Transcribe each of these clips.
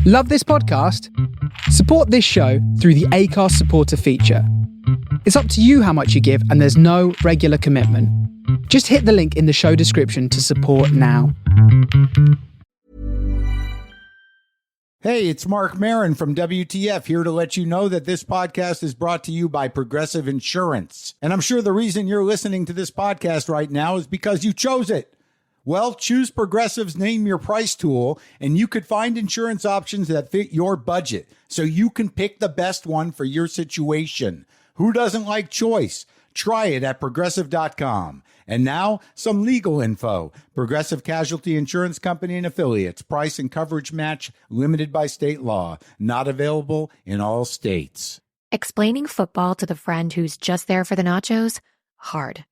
Love this podcast? Support this show through the Acast supporter feature. It's up to you how much you give, and there's no regular commitment. Just hit the link in the show description to support now. Hey, it's Mark Maron from WTF, here to let you know that this podcast is brought to you by Progressive Insurance. And I'm sure the reason you're listening to this podcast right now is because you chose it. Well, choose Progressive's Name Your Price tool, and you could find insurance options that fit your budget, so you can pick the best one for your situation. Who doesn't like choice? Try it at Progressive.com. And now, some legal info. Progressive Casualty Insurance Company and Affiliates. Price and coverage match limited by state law. Not available in all states. Explaining football to the friend who's just there for the nachos? Hard.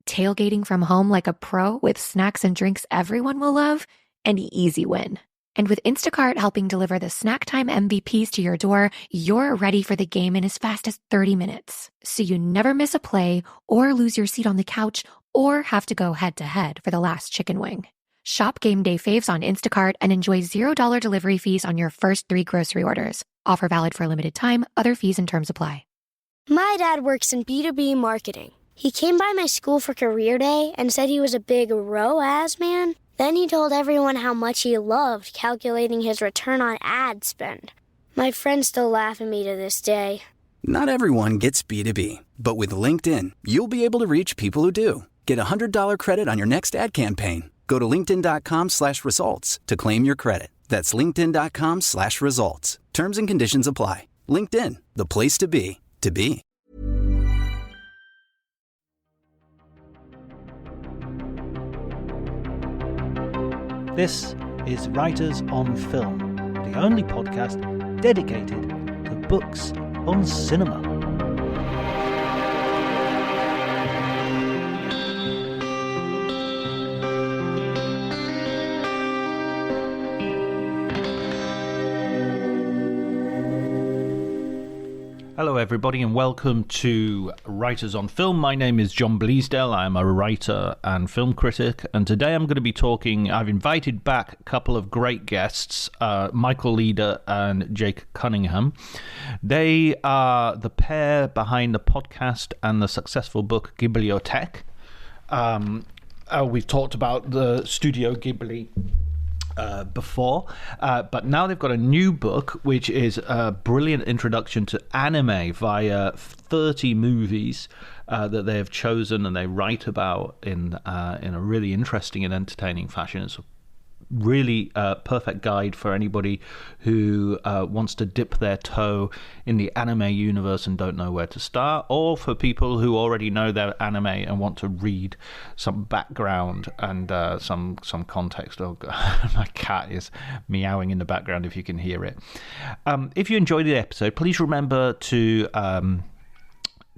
Tailgating from home like a pro with snacks and drinks everyone will love? An easy win. And with Instacart helping deliver the snack time MVPs to your door, you're ready for the game in as fast as 30 minutes. So you never miss a play or lose your seat on the couch or have to go head-to-head for the last chicken wing. Shop Game Day Faves on Instacart and enjoy $0 delivery fees on your first 3 grocery orders. Offer valid for a limited time. Other fees and terms apply. My dad works in B2B marketing. He came by my school for career day and said he was a big ROAS man. Then he told everyone how much he loved calculating his return on ad spend. My friends still laugh at me to this day. Not everyone gets B2B, but with LinkedIn, you'll be able to reach people who do. Get a $100 credit on your next ad campaign. Go to linkedin.com/results to claim your credit. That's linkedin.com/results. Terms and conditions apply. LinkedIn, the place to be, to be. This is Writers on Film, the only podcast dedicated to books on cinema. Hello everybody and welcome to Writers on Film. My name is John Bleasdale. I am a writer and film critic, and today I'm going to be talking, I've invited back a couple of great guests, Michael Leader and Jake Cunnigham. They are the pair behind the podcast and the successful book Ghiblioteheque. We've talked about the Studio Ghibli before, but now they've got a new book which is a brilliant introduction to anime via 30 movies that they have chosen and they write about in a really interesting and entertaining fashion. It's a really perfect guide for anybody who wants to dip their toe in the anime universe and don't know where to start, or for people who already know their anime and want to read some background and some context. Oh God, my cat is meowing in the background if you can hear it. If you enjoyed the episode, please remember to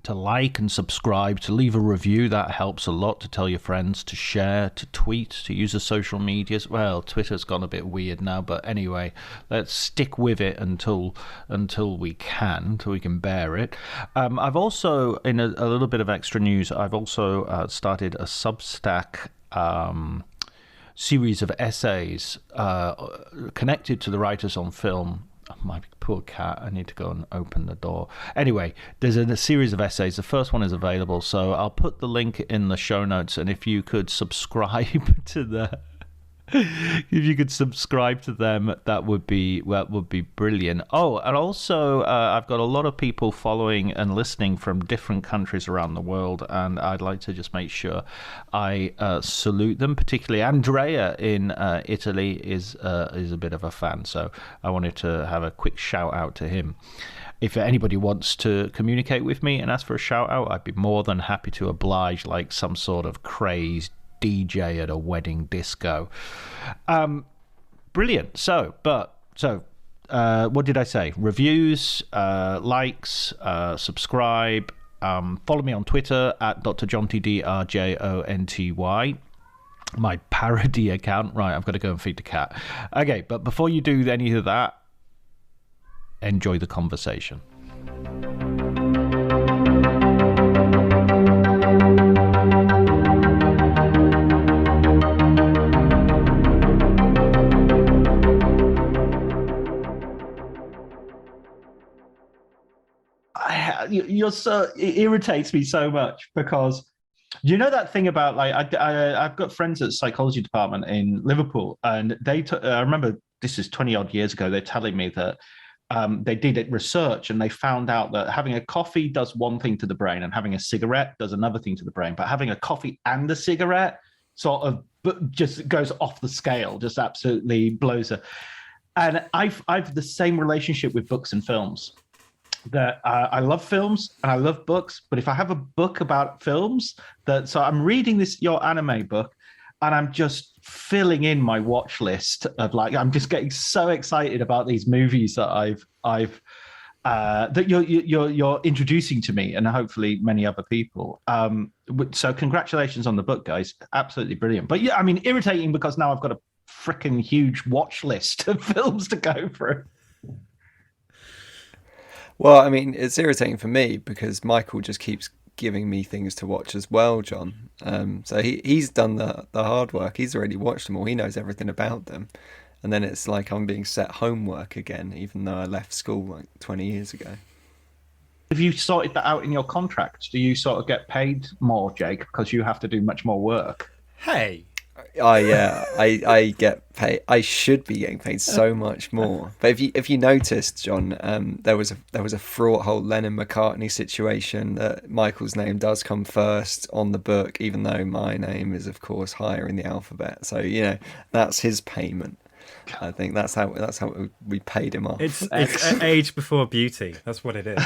like and subscribe, to leave a review. That helps a lot. To tell your friends, to share, to tweet, to use the social medias. Well, Twitter's gone a bit weird now, but anyway, let's stick with it until we can bear it. I've also, in a little bit of extra news, I've also started a Substack series of essays connected to the Writers on Film. My poor cat, I need to go and open the door. Anyway, there's a series of essays. The first one is available, so I'll put the link in the show notes, and if you could subscribe to them, that would be brilliant. Oh, and also I've got a lot of people following and listening from different countries around the world, and I'd like to just make sure I salute them. Particularly Andrea in Italy is a bit of a fan, so I wanted to have a quick shout out to him. If anybody wants to communicate with me and ask for a shout out, I'd be more than happy to oblige, like some sort of crazed DJ at a wedding disco. Brilliant. So what did I say? Reviews, likes, subscribe, follow me on Twitter at Dr. John T D RJONTY. My parody account. Right, I've got to go and feed the cat. Okay, but before you do any of that, enjoy the conversation. you're so, it irritates me so much because you know that thing about like I've got friends at the psychology department in Liverpool, and I remember this is 20 odd years ago. They're telling me that they did research and they found out that having a coffee does one thing to the brain and having a cigarette does another thing to the brain. But having a coffee and a cigarette sort of just goes off the scale, just absolutely blows it. And I've the same relationship with books and films. That I love films and I love books, but if I have a book about films, so I'm reading your anime book, and I'm just filling in my watch list of like I'm just getting so excited about these movies that I've that you're introducing to me and hopefully many other people. So congratulations on the book, guys! Absolutely brilliant. But yeah, I mean, irritating because now I've got a freaking huge watch list of films to go through. Well, I mean, it's irritating for me because Michael just keeps giving me things to watch as well, John. So he's done the hard work. He's already watched them all. He knows everything about them. And then it's like I'm being set homework again, even though I left school like 20 years ago. Have you sorted that out in your contract? Do you sort of get paid more, Jake, because you have to do much more work? Hey. I get paid. I should be getting paid so much more. But if you noticed, John, there was a fraught whole Lennon-McCartney situation that Michael's name does come first on the book, even though my name is of course higher in the alphabet. So that's his payment. I think that's how we paid him off. It's age before beauty. That's what it is.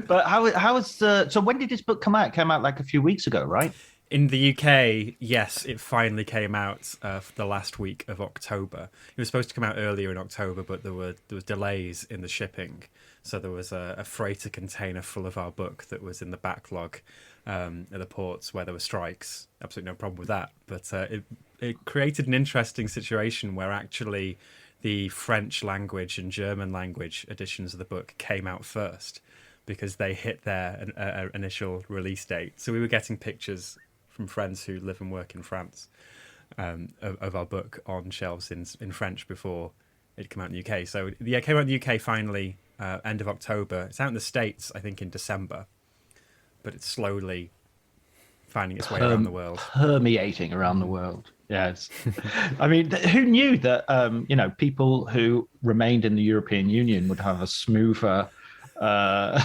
But how was so when did this book come out? It came out like a few weeks ago, right? In the UK, yes, it finally came out for the last week of October. It was supposed to come out earlier in October, but there was delays in the shipping. So there was a freighter container full of our book that was in the backlog at the ports where there were strikes. Absolutely no problem with that. But it created an interesting situation where actually the French language and German language editions of the book came out first because they hit their initial release date. So we were getting pictures from friends who live and work in France of our book on shelves in French before it came out in the UK. So it came out in the UK finally end of October. It's out in the States, I think, in December, but it's slowly finding its way around the world. Permeating around the world. Yes. I mean, who knew that, people who remained in the European Union would have a smoother... I'm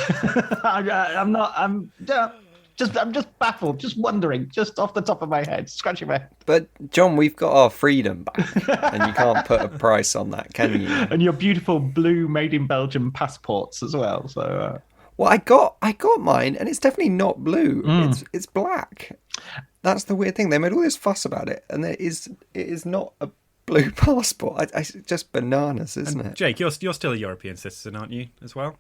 just baffled, just wondering, just off the top of my head, scratching my head. But John, we've got our freedom back, and you can't put a price on that, can you? And your beautiful blue made in Belgium passports as well. So, well, I got mine, and it's definitely not blue. It's black. That's the weird thing. They made all this fuss about it, and it is not a blue passport. It's just bananas, isn't it? Jake, you're still a European citizen, aren't you, as well?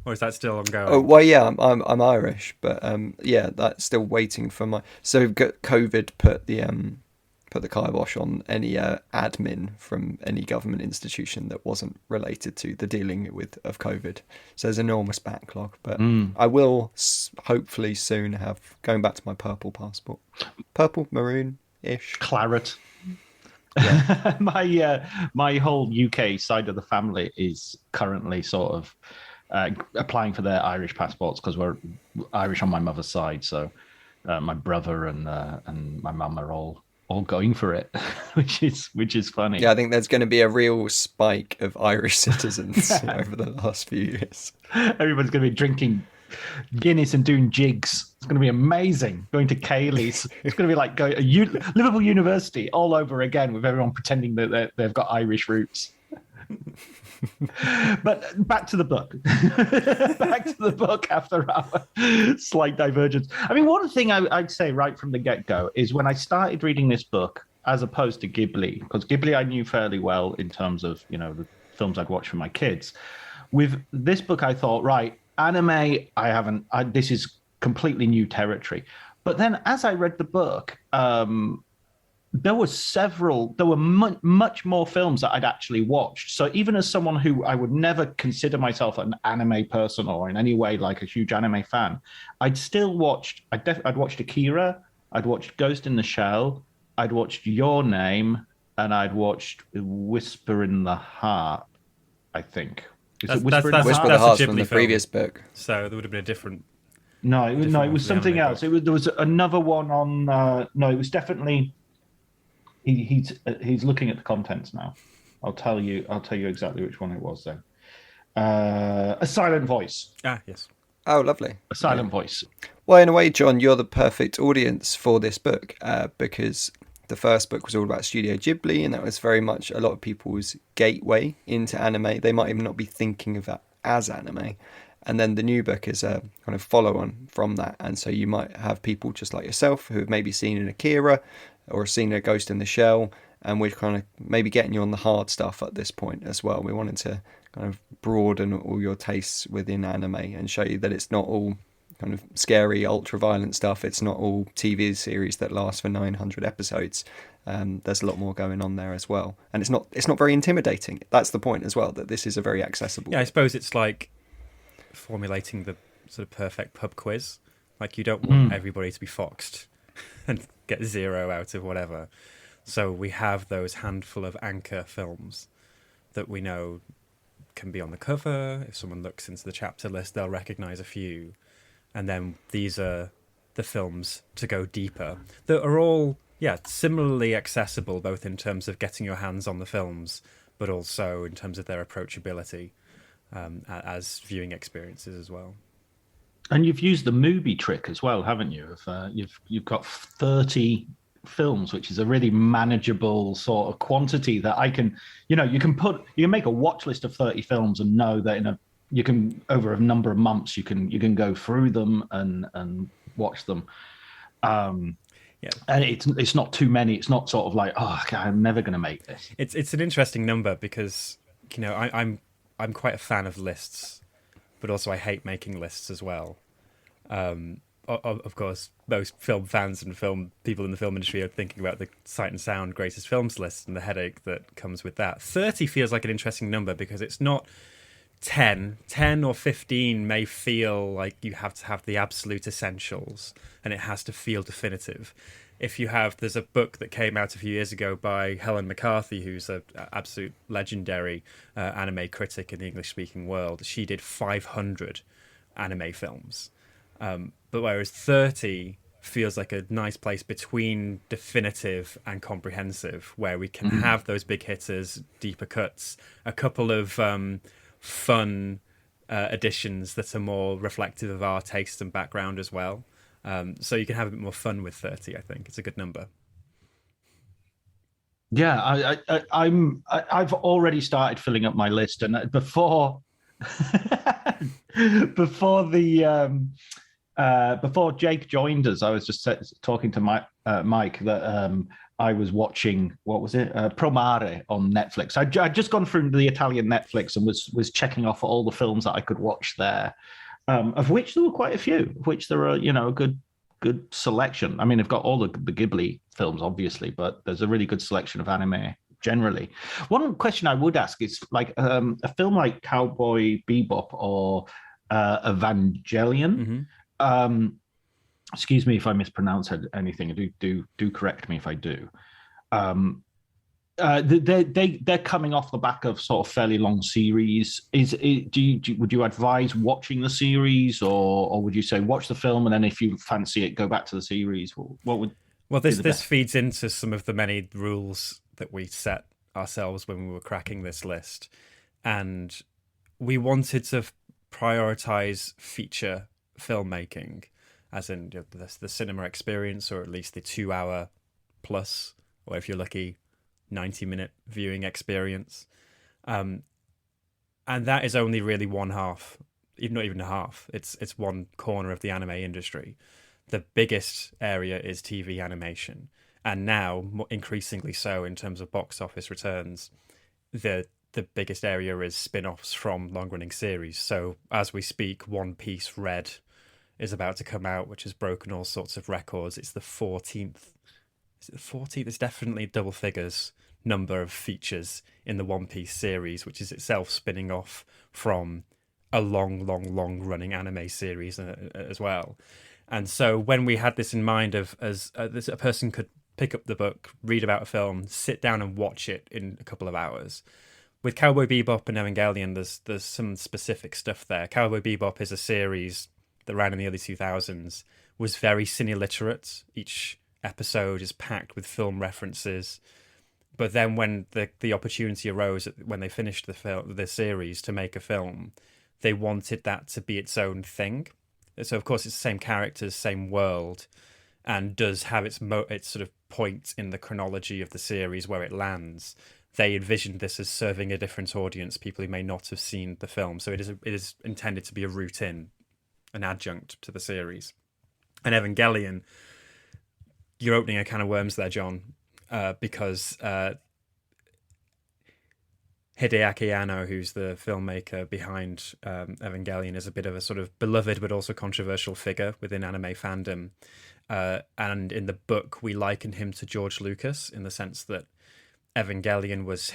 Or is that still ongoing? Oh well, yeah, I'm Irish, but that's still waiting for my. So COVID put the kibosh on any admin from any government institution that wasn't related to the dealing of COVID. So there's an enormous backlog, but I will hopefully soon have going back to my purple passport, purple maroon-ish, claret. Yeah. My whole UK side of the family is currently sort of. Applying for their Irish passports because we're Irish on my mother's side, so my brother and my mum are all going for it, which is funny. Yeah, I think there's going to be a real spike of Irish citizens over the last few years. Everyone's going to be drinking Guinness and doing jigs. It's going to be amazing. Going to Cayley's. It's going to be like going to Liverpool University all over again with everyone pretending that they've got Irish roots. But back to the book. Back to the book after our slight divergence. I mean, one thing I'd say right from the get-go is when I started reading this book, as opposed to Ghibli, because Ghibli I knew fairly well in terms of, the films I'd watch for my kids. With this book, I thought, right, anime, this is completely new territory. But then as I read the book, there were much more films that I'd actually watched. So even as someone who I would never consider myself an anime person or in any way like a huge anime fan, I'd still watched. I'd watched Akira. I'd watched Ghost in the Shell. I'd watched Your Name, and I'd watched Whisper in the Heart, I think. Is it Whisper in the Whisper Heart? of the that's a Heart's from Ghibli the film. previous book. So there would have been a different. No, it was one for the something anime else. book. There was another one on. No, it was definitely. He's looking at the contents now. I'll tell you exactly which one it was then. A Silent Voice. Ah, yes. Oh, lovely. A Silent Voice. Well, in a way, John, you're the perfect audience for this book because the first book was all about Studio Ghibli, and that was very much a lot of people's gateway into anime. They might even not be thinking of that as anime. And then the new book is a kind of follow-on from that. And so you might have people just like yourself who have maybe seen an Akira or seen a Ghost in the Shell, and we're kind of maybe getting you on the hard stuff at this point as well. We wanted to kind of broaden all your tastes within anime and show you that it's not all kind of scary, ultra-violent stuff. It's not all TV series that last for 900 episodes. There's a lot more going on there as well. And it's not very intimidating. That's the point as well, that this is a very accessible. Yeah, I suppose it's like formulating the sort of perfect pub quiz. Like, you don't want everybody to be foxed and get 0 out of whatever. So we have those handful of anchor films that we know can be on the cover. If someone looks into the chapter list, they'll recognize a few. And then these are the films to go deeper that are all, similarly accessible, both in terms of getting your hands on the films, but also in terms of their approachability as viewing experiences as well. And you've used the movie trick as well, haven't you? You've got 30 films, which is a really manageable sort of quantity that I can, you can make a watch list of 30 films and know that you can, over a number of months, you can go through them and watch them. And it's not too many. It's not sort of like, oh, okay, I'm never going to make this. It's an interesting number because I'm quite a fan of lists, but also I hate making lists as well. Of course, most film fans and film people in the film industry are thinking about the Sight and Sound greatest films list and the headache that comes with that. 30 feels like an interesting number because it's not 10 or 15 may feel like you have to have the absolute essentials and it has to feel definitive. There's a book that came out a few years ago by Helen McCarthy, who's an absolute legendary anime critic in the English-speaking world. She did 500 anime films. But whereas 30 feels like a nice place between definitive and comprehensive, where we can have those big hitters, deeper cuts, a couple of fun additions that are more reflective of our taste and background as well. So you can have a bit more fun with 30, I think. It's a good number. Yeah, I've already started filling up my list, and before before Jake joined us, I was just talking to Mike that I was watching, what was it, Promare on Netflix. I'd just gone through the Italian Netflix and was checking off all the films that I could watch there, of which there were quite a few, of which there are, a good selection. I mean, they've got all the Ghibli films, obviously, but there's a really good selection of anime generally. One question I would ask is, like, a film like Cowboy Bebop or Evangelion. Excuse me if I mispronounce anything. Do correct me if I do. They're coming off the back of sort of fairly long series. Would you advise watching the series, or would you say watch the film and then if you fancy it, go back to the series? What would? Well, this feeds into some of the many rules that we set ourselves when we were cracking this list, and we wanted to prioritize feature filmmaking, as in the cinema experience, or at least the 2 hour plus, or if you're lucky, 90-minute viewing experience. And that is only really one half, not even a half. It's one corner of the anime industry. The biggest area is TV animation. And now, increasingly so in terms of box office returns, the biggest area is spin-offs from long-running series. So as we speak, One Piece Red is about to come out, which has broken all sorts of records. It's the 14th. Is it the 14th? It's definitely double figures number of features in the One Piece series, which is itself spinning off from a long running anime series as well. And so when we had this in mind a person could pick up the book, read about a film, sit down and watch it in a couple of hours, with Cowboy Bebop and Evangelion, there's some specific stuff there. Cowboy Bebop is a series that ran in the early 2000s, was very cine-literate. Each episode is packed with film references. But then when the opportunity arose, when they finished the series to make a film, they wanted that to be its own thing. So, of course, it's the same characters, same world, and does have its sort of point in the chronology of the series where it lands. They envisioned this as serving a different audience, people who may not have seen the film. So it is intended to be a route in, an adjunct to the series. And Evangelion, you're opening a can of worms there, John, because Hideaki Anno, who's the filmmaker behind Evangelion, is a bit of a sort of beloved but also controversial figure within anime fandom. And in the book, we liken him to George Lucas in the sense that Evangelion was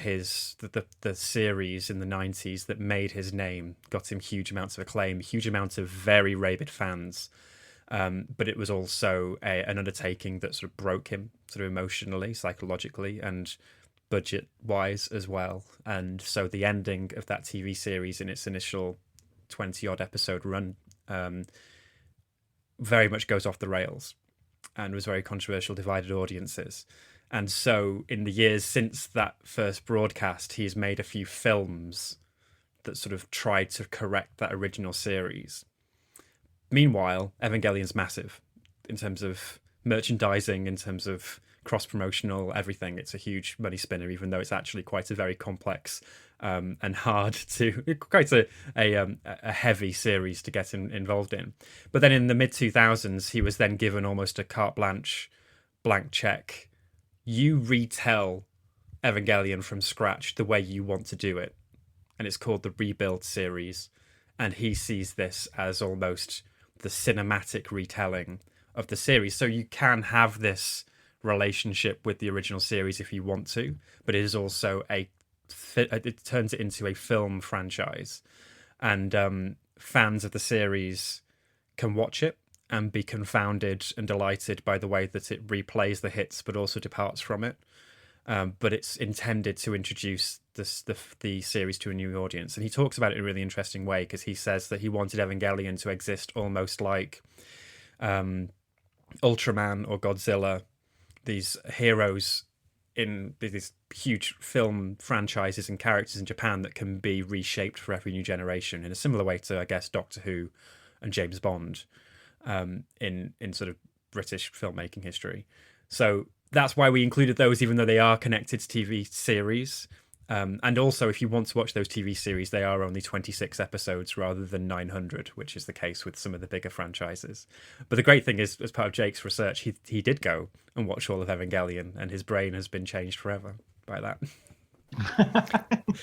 the series in the 90s that made his name, got him huge amounts of acclaim, huge amounts of very rabid fans. But it was also an undertaking that sort of broke him sort of emotionally, psychologically, and budget-wise as well. And so the ending of that TV series in its initial 20-odd episode run very much goes off the rails and was very controversial, divided audiences. And so in the years since that first broadcast, he's made a few films that sort of tried to correct that original series. Meanwhile, Evangelion's massive in terms of merchandising, in terms of cross-promotional, everything. It's a huge money spinner, even though it's actually quite a very complex and hard to, quite a heavy series to get involved in. But then in the mid-2000s, he was then given almost a carte blanche, blank check. You retell Evangelion from scratch the way you want to do it. And it's called the Rebuild series. And he sees this as almost the cinematic retelling of the series. So you can have this relationship with the original series if you want to, but it is also it turns it into a film franchise. And fans of the series can watch it and be confounded and delighted by the way that it replays the hits but also departs from it. But it's intended to introduce the series to a new audience. And he talks about it in a really interesting way, because he says that he wanted Evangelion to exist almost like Ultraman or Godzilla, these heroes in these huge film franchises and characters in Japan that can be reshaped for every new generation, in a similar way to, I guess, Doctor Who and James Bond in sort of British filmmaking history. So that's why we included those, even though they are connected to TV series. And also, if you want to watch those TV series, they are only 26 episodes rather than 900, which is the case with some of the bigger franchises. But the great thing is, as part of Jake's research, he did go and watch all of Evangelion, and his brain has been changed forever by that.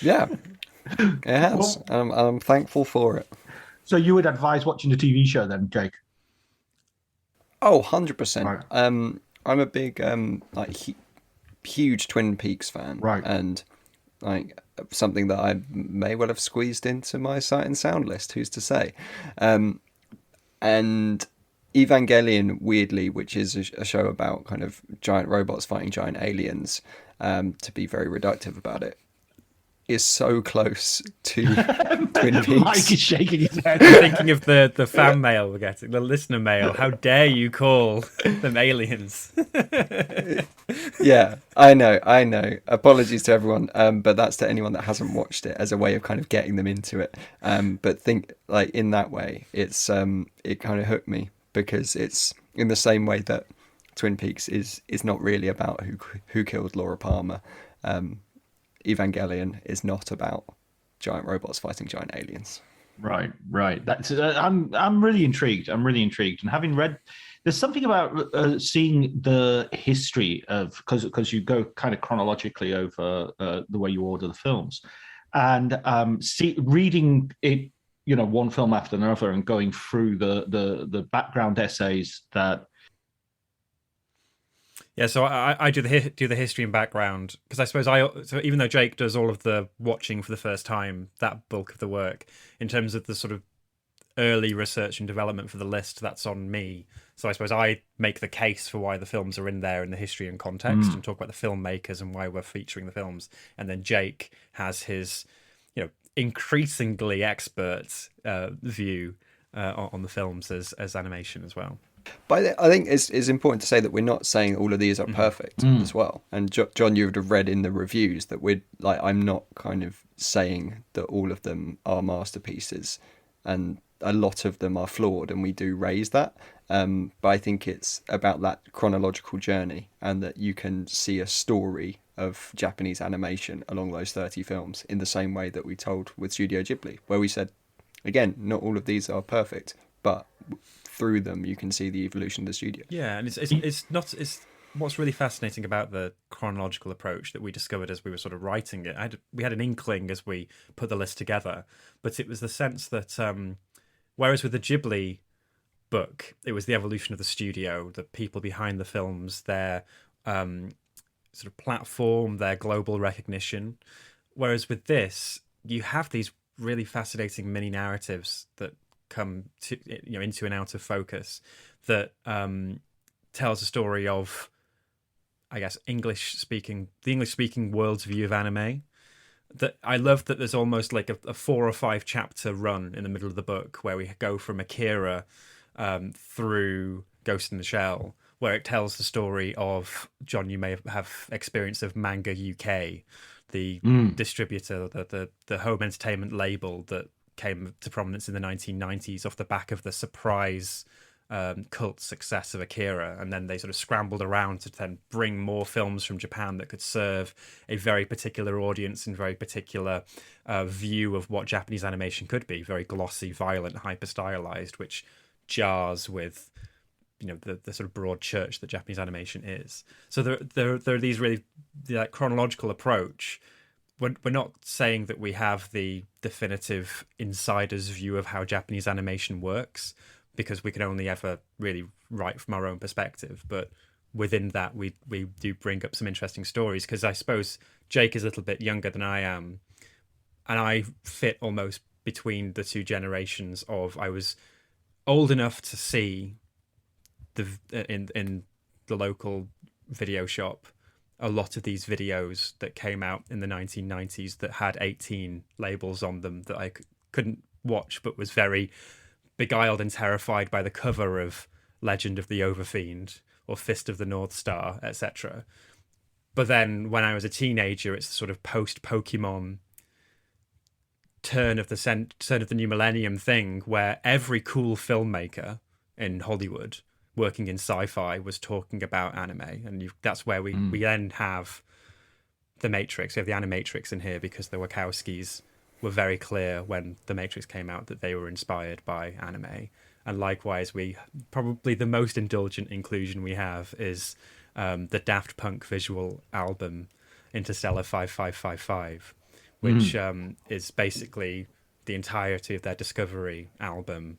Yeah, it has. Well, I'm thankful for it. So you would advise watching the TV show then, Jake? Oh, 100%. Right. I'm a big huge Twin Peaks fan, right? And like something that I may well have squeezed into my Sight and Sound list. Who's to say? And Evangelion, weirdly, which is a show about kind of giant robots fighting giant aliens, to be very reductive about it, is so close to Twin Peaks. Mike is shaking his head. I'm thinking of the fan mail we're getting, the listener mail. How dare you call them aliens? Yeah, I know. Apologies to everyone, but that's to anyone that hasn't watched it, as a way of kind of getting them into it. But think like in that way, it's it kind of hooked me, because it's in the same way that Twin Peaks is not really about who killed Laura Palmer. Evangelion is not about giant robots fighting giant aliens. Right. That's I'm really intrigued. And having read, there's something about seeing the history of, because you go kind of chronologically over the way you order the films, and reading it, one film after another, and going through the background essays that. Yeah, so I do the history and background, because I suppose so even though Jake does all of the watching for the first time, that bulk of the work, in terms of the sort of early research and development for the list, that's on me. So I suppose I make the case for why the films are in there in the history and context, and talk about the filmmakers and why we're featuring the films. And then Jake has his, increasingly expert view on the films as animation as well. But I think it's important to say that we're not saying all of these are perfect as well. And John, you would have read in the reviews that I'm not kind of saying that all of them are masterpieces, and a lot of them are flawed, and we do raise that. But I think it's about that chronological journey, and that you can see a story of Japanese animation along those 30 films in the same way that we told with Studio Ghibli, where we said, again, not all of these are perfect, but through them you can see the evolution of the studio. Yeah, and it's what's really fascinating about the chronological approach that we discovered as we were sort of writing it. We had an inkling as we put the list together, but it was the sense that whereas with the Ghibli book, it was the evolution of the studio, the people behind the films, their sort of platform, their global recognition. Whereas with this, you have these really fascinating mini narratives that come to, into and out of focus, that tells a story of, I guess, the English speaking world's view of anime. That I love that there's almost like a 4 or 5 chapter run in the middle of the book where we go from Akira through Ghost in the Shell, where it tells the story of, John, you may have experience of Manga UK, the distributor, the home entertainment label that came to prominence in the 1990s off the back of the surprise cult success of Akira, and then they sort of scrambled around to then bring more films from Japan that could serve a very particular audience and very particular view of what Japanese animation could be, very glossy, violent, hyper stylized, which jars with the sort of broad church that Japanese animation is. So there are these really, the chronological approach. We're not saying that we have the definitive insider's view of how Japanese animation works, because we can only ever really write from our own perspective. But within that, we do bring up some interesting stories, because I suppose Jake is a little bit younger than I am, and I fit almost between the two generations of, I was old enough to see in the local video shop a lot of these videos that came out in the 1990s that had 18 labels on them that I couldn't watch, but was very beguiled and terrified by the cover of Legend of the Overfiend or Fist of the North Star, etc. But then when I was a teenager, it's the sort of post-Pokemon turn of the new millennium thing, where every cool filmmaker in Hollywood working in sci-fi was talking about anime, and that's where we then have the Matrix. We have the Animatrix in here because the Wachowskis were very clear when the Matrix came out that they were inspired by anime. And likewise, probably the most indulgent inclusion we have is the Daft Punk visual album Interstellar 5555, which is basically the entirety of their Discovery album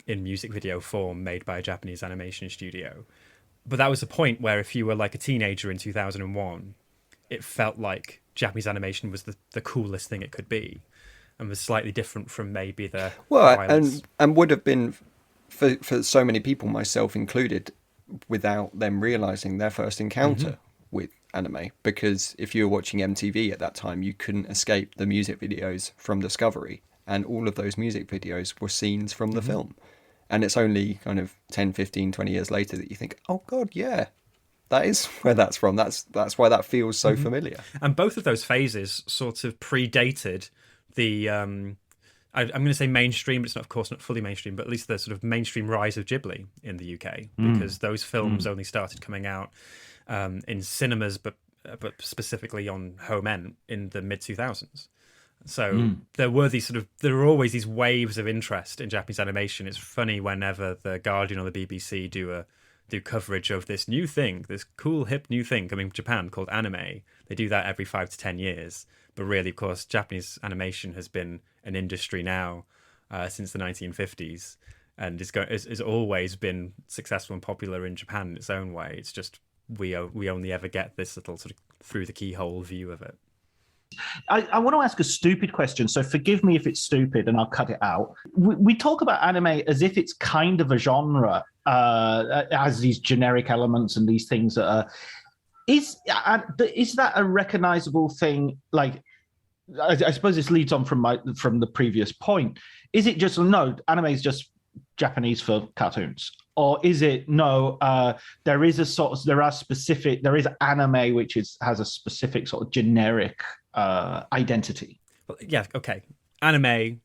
in music video form, made by a Japanese animation studio. But that was a point where if you were like a teenager in 2001, it felt like Japanese animation was the coolest thing it could be, and was slightly different from maybe the violence. and would have been for so many people, myself included, without them realizing their first encounter with anime. Because if you were watching MTV at that time, you couldn't escape the music videos from Discovery, and all of those music videos were scenes from the film. And it's only kind of 10, 15, 20 years later that you think, oh God, yeah, that is where that's from. That's why that feels so familiar. And both of those phases sort of predated the, I'm going to say mainstream, but it's not, of course, not fully mainstream, but at least the sort of mainstream rise of Ghibli in the UK, because those films only started coming out in cinemas, but specifically on home ent in the mid-2000s. So there were always these waves of interest in Japanese animation. It's funny whenever the Guardian or the BBC do coverage of this new thing, this cool hip new thing coming from Japan called anime. They do that every 5 to 10 years. But really, of course, Japanese animation has been an industry now since the 1950s, and has always been successful and popular in Japan in its own way. It's just we only ever get this little sort of through the keyhole view of it. I want to ask a stupid question, so forgive me if it's stupid and I'll cut it out. We talk about anime as if it's kind of a genre, has these generic elements and these things that are... Is that a recognizable thing? Like, I suppose this leads on from the previous point. Is it just, no, anime is just Japanese for cartoons? Or is it, no, there is anime which has a specific sort of generic identity? Well, yeah, okay. Anime,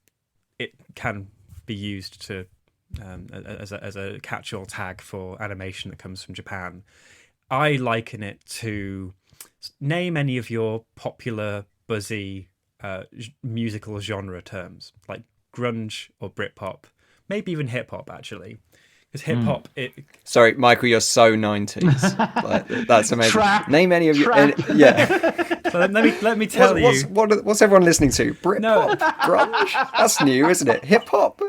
it can be used to as a catch-all tag for animation that comes from Japan. I liken it to name any of your popular, buzzy musical genre terms, like grunge or Britpop, maybe even hip-hop, actually. Because hip-hop, Sorry, Michael, you're so 90s. Like, that's amazing. Trap. Name any of your... yeah. So let me tell you... What's everyone listening to? Britpop? Grunge? That's new, isn't it? Hip-hop?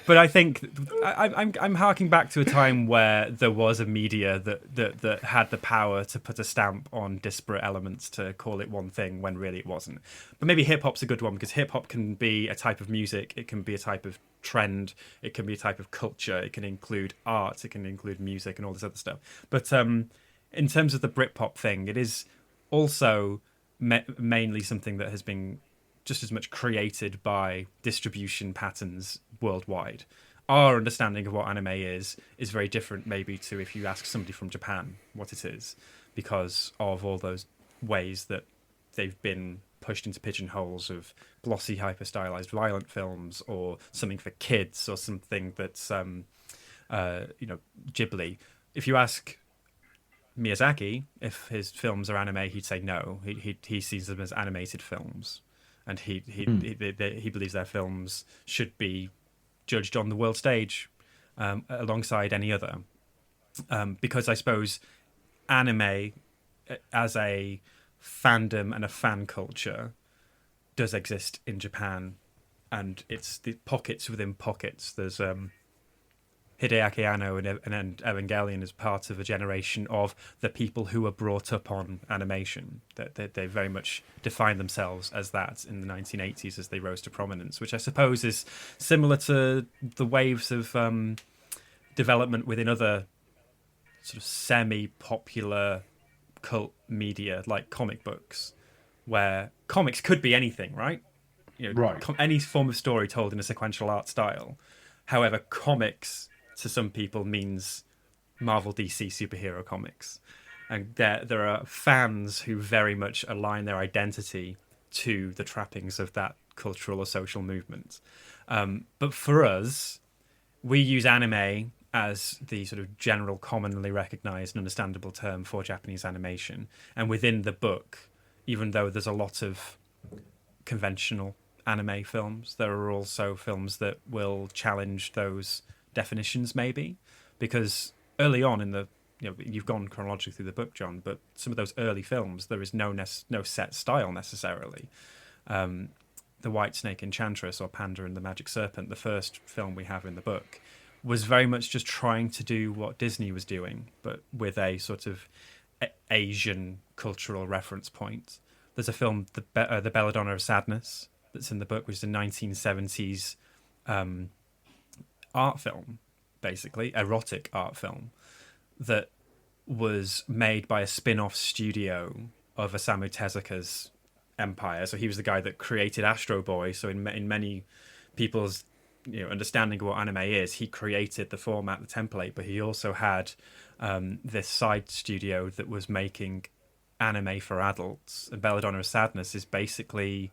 But I think I'm harking back to a time where there was a media that had the power to put a stamp on disparate elements to call it one thing when really it wasn't. But maybe hip hop's a good one, because hip hop can be a type of music, it can be a type of trend, it can be a type of culture, it can include art, it can include music and all this other stuff. But in terms of the Britpop thing, it is also mainly something that has been just as much created by distribution patterns worldwide. Our understanding of what anime is very different maybe to if you ask somebody from Japan what it is, because of all those ways that they've been pushed into pigeonholes of glossy, hyper-stylized violent films, or something for kids, or something that's Ghibli. If you ask Miyazaki if his films are anime, he'd say no. He sees them as animated films. And he believes their films should be judged on the world stage alongside any other. Because I suppose anime as a fandom and a fan culture does exist in Japan, and it's the pockets within pockets. There's Hideaki Anno and Evangelion is part of a generation of the people who were brought up on animation. That they very much defined themselves as that in the 1980s as they rose to prominence, which I suppose is similar to the waves of development within other sort of semi-popular cult media like comic books, where comics could be anything, right? Right. Any form of story told in a sequential art style. However, comics to some people means Marvel, DC superhero comics, and there are fans who very much align their identity to the trappings of that cultural or social movement. But for us, we use anime as the sort of general, commonly recognized and understandable term for Japanese animation. And within the book, even though there's a lot of conventional anime films, there are also films that will challenge those definitions, maybe, because early on in the, you've gone chronologically through the book, John, but some of those early films, there is no set style necessarily. The White Snake Enchantress, or Panda and the Magic Serpent, the first film we have in the book, was very much just trying to do what Disney was doing, but with a sort of Asian cultural reference point. There's a film, The Belladonna of Sadness, that's in the book, which is a 1970s art film, basically, erotic art film, that was made by a spin-off studio of Osamu Tezuka's empire. So he was the guy that created Astro Boy. So in many people's understanding of what anime is, he created the format, the template, but he also had this side studio that was making anime for adults. And Belladonna of Sadness is basically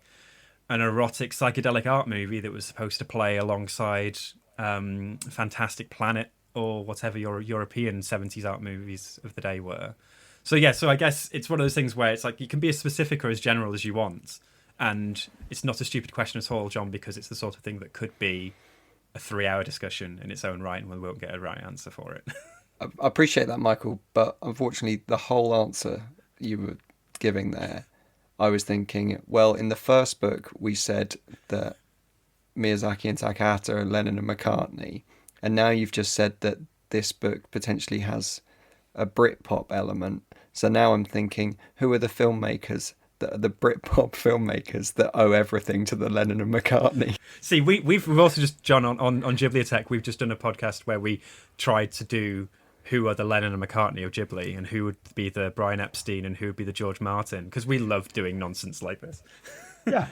an erotic psychedelic art movie that was supposed to play alongside Fantastic Planet or whatever your European 70s art movies of the day were. So I guess it's one of those things where it's like you can be as specific or as general as you want, and it's not a stupid question at all, John, because it's the sort of thing that could be a 3-hour discussion in its own right, and we won't get a right answer for it. I appreciate that, Michael, but unfortunately the whole answer you were giving there, I was thinking, well, in the first book we said that Miyazaki and Takahata are Lennon and McCartney, and now you've just said that this book potentially has a Britpop element. So now I'm thinking, who are the filmmakers the Britpop filmmakers that owe everything to the Lennon and McCartney. See, we've also just, John, on Ghiblioteque, we've just done a podcast where we tried to do who are the Lennon and McCartney of Ghibli, and who would be the Brian Epstein, and who would be the George Martin, because we love doing nonsense like this. Yeah.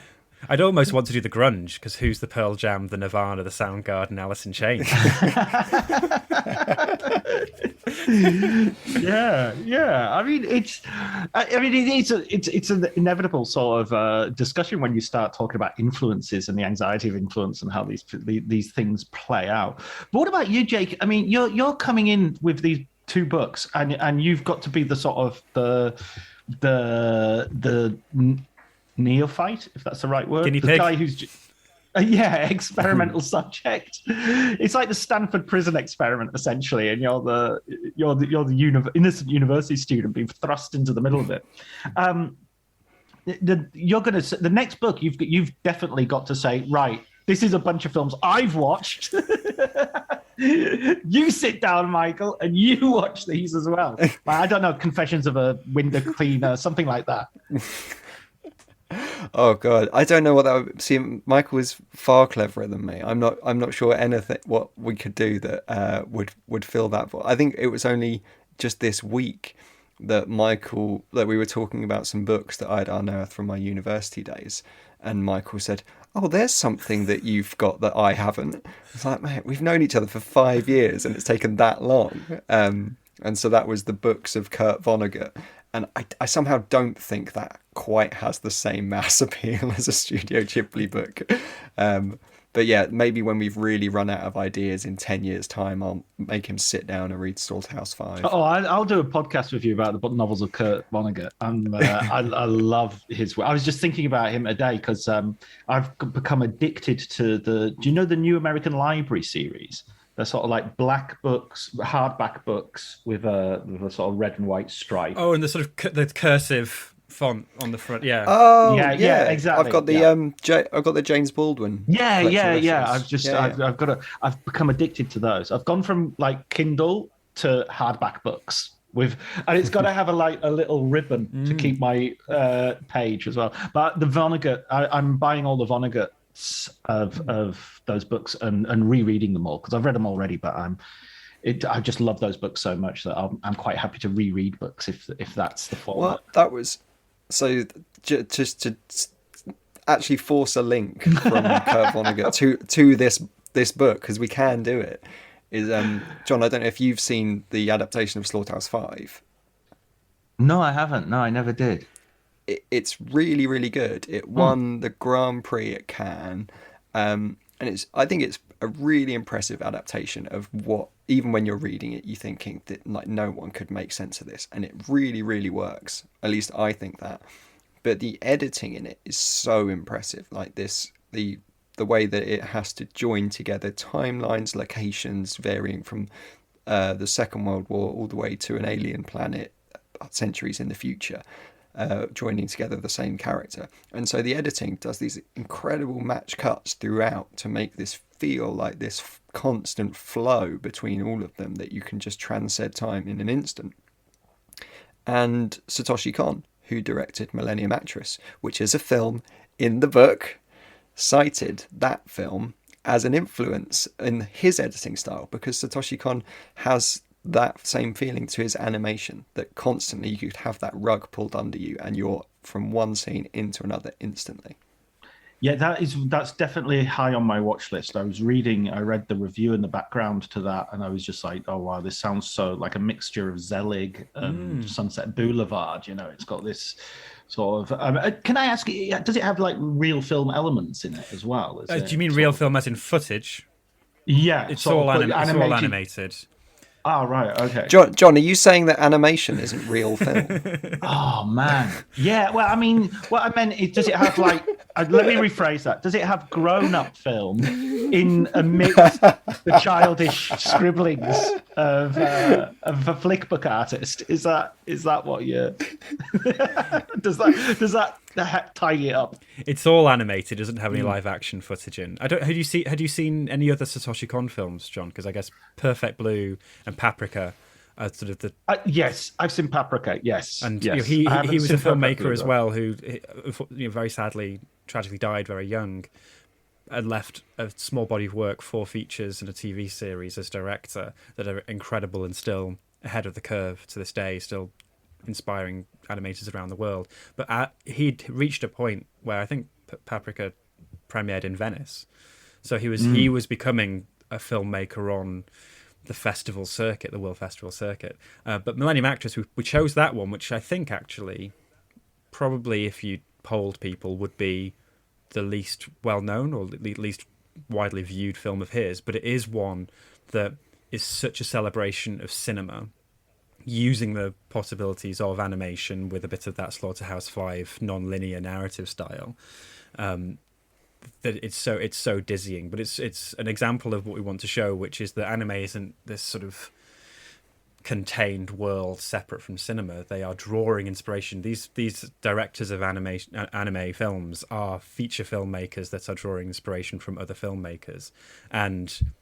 I'd almost want to do the grunge, because who's the Pearl Jam, the Nirvana, the Soundgarden, Alice in Chains? Yeah. I mean, it's an inevitable sort of discussion when you start talking about influences and the anxiety of influence and how these things play out. But what about you, Jake? I mean, you're coming in with these 2 books, and you've got to be the sort of the neophyte, if that's the right word. Guinea the pig. Guy who's experimental subject. It's like the Stanford prison experiment, essentially, and you're the innocent university student being thrust into the middle of it. The next book, you've definitely got to say, right, this is a bunch of films I've watched. You sit down, Michael, and you watch these as well. I don't know, Confessions of a Window Cleaner, something like that. Oh God, I don't know what that would. See, Michael is far cleverer than me. I'm not sure anything what we could do that would fill that void. I think it was only just this week that we were talking about some books that I'd unearthed from my university days, and Michael said, "Oh, there's something that you've got that I haven't." I was like, "Mate, we've known each other for 5 years, and it's taken that long." And so that was the books of Kurt Vonnegut. And I somehow don't think that quite has the same mass appeal as a Studio Ghibli book. But yeah, maybe when we've really run out of ideas in 10 years' time, I'll make him sit down and read Slaughterhouse 5. Oh, I'll do a podcast with you about the novels of Kurt Vonnegut. I love his work. I was just thinking about him today because I've become addicted to do you know the New American Library series? They're sort of like black books, hardback books with a sort of red and white stripe. Oh, and the sort of the cursive font on the front. Yeah. Oh, yeah, exactly. I've got the I've got the James Baldwin. Yeah. collection. I've become addicted to those. I've gone from like Kindle to hardback books and it's got to have a little ribbon to keep my page as well. But the Vonnegut, I'm buying all the Vonnegut of those books and rereading them all because I've read them already, but I just love those books so much that I'm quite happy to reread books if that's the format. Well, that was so just to actually force a link from Kurt Vonnegut to this book, because we can do it. Is John? I don't know if you've seen the adaptation of Slaughterhouse 5. No, I haven't. No, I never did. It's really, really good. It won the Grand Prix at Cannes, and I think it's a really impressive adaptation of what, even when you're reading it, you're thinking that like no one could make sense of this, and it really, really works. At least I think that. But the editing in it is so impressive. Like the way that it has to join together timelines, locations varying from the Second World War all the way to an alien planet centuries in the future. Joining together the same character, and so the editing does these incredible match cuts throughout to make this feel like this constant flow between all of them that you can just transcend time in an instant. And Satoshi Kon, who directed Millennium Actress, which is a film in the book, cited that film as an influence in his editing style, because Satoshi Kon has that same feeling to his animation, that constantly you could have that rug pulled under you and you're from one scene into another instantly. Yeah, that's definitely high on my watch list. I read the review in the background to that, and I was just like, oh wow, this sounds so like a mixture of Zelig and Sunset Boulevard. You know, it's got this sort of. Can I ask, does it have like real film elements in it as well? Do you mean real film as in footage? Yeah, it's all animated. Oh, right, okay. John, are you saying that animation isn't real film? Oh, man. Yeah, well, I mean, what I meant is, does it have, like, let me rephrase that. Does it have grown-up film amidst the childish scribblings of a flick book artist? Is that what you're... does that tie it up? It's all animated. It doesn't have any live action footage in. Had you seen any other Satoshi Kon films, John? Because I guess Perfect Blue and Paprika Sort of the Yes, I've seen Paprika. Yes, and yes. he I haven't was a seen Paprika filmmaker as either. well who very sadly, tragically died very young, and left a small body of work, 4 features and a TV series as director that are incredible and still ahead of the curve to this day, still inspiring animators around the world. But he'd reached a point where I think Paprika premiered in Venice, so he was becoming a filmmaker on the festival circuit, the World Festival circuit. But Millennium Actress, we chose that one, which I think actually, probably if you polled people, would be the least well-known or least widely viewed film of his. But it is one that is such a celebration of cinema, using the possibilities of animation with a bit of that Slaughterhouse-5 non-linear narrative style. That it's so dizzying, but it's an example of what we want to show, which is that anime isn't this sort of contained world separate from cinema. They are drawing inspiration. These directors of anime films are feature filmmakers that are drawing inspiration from other filmmakers. And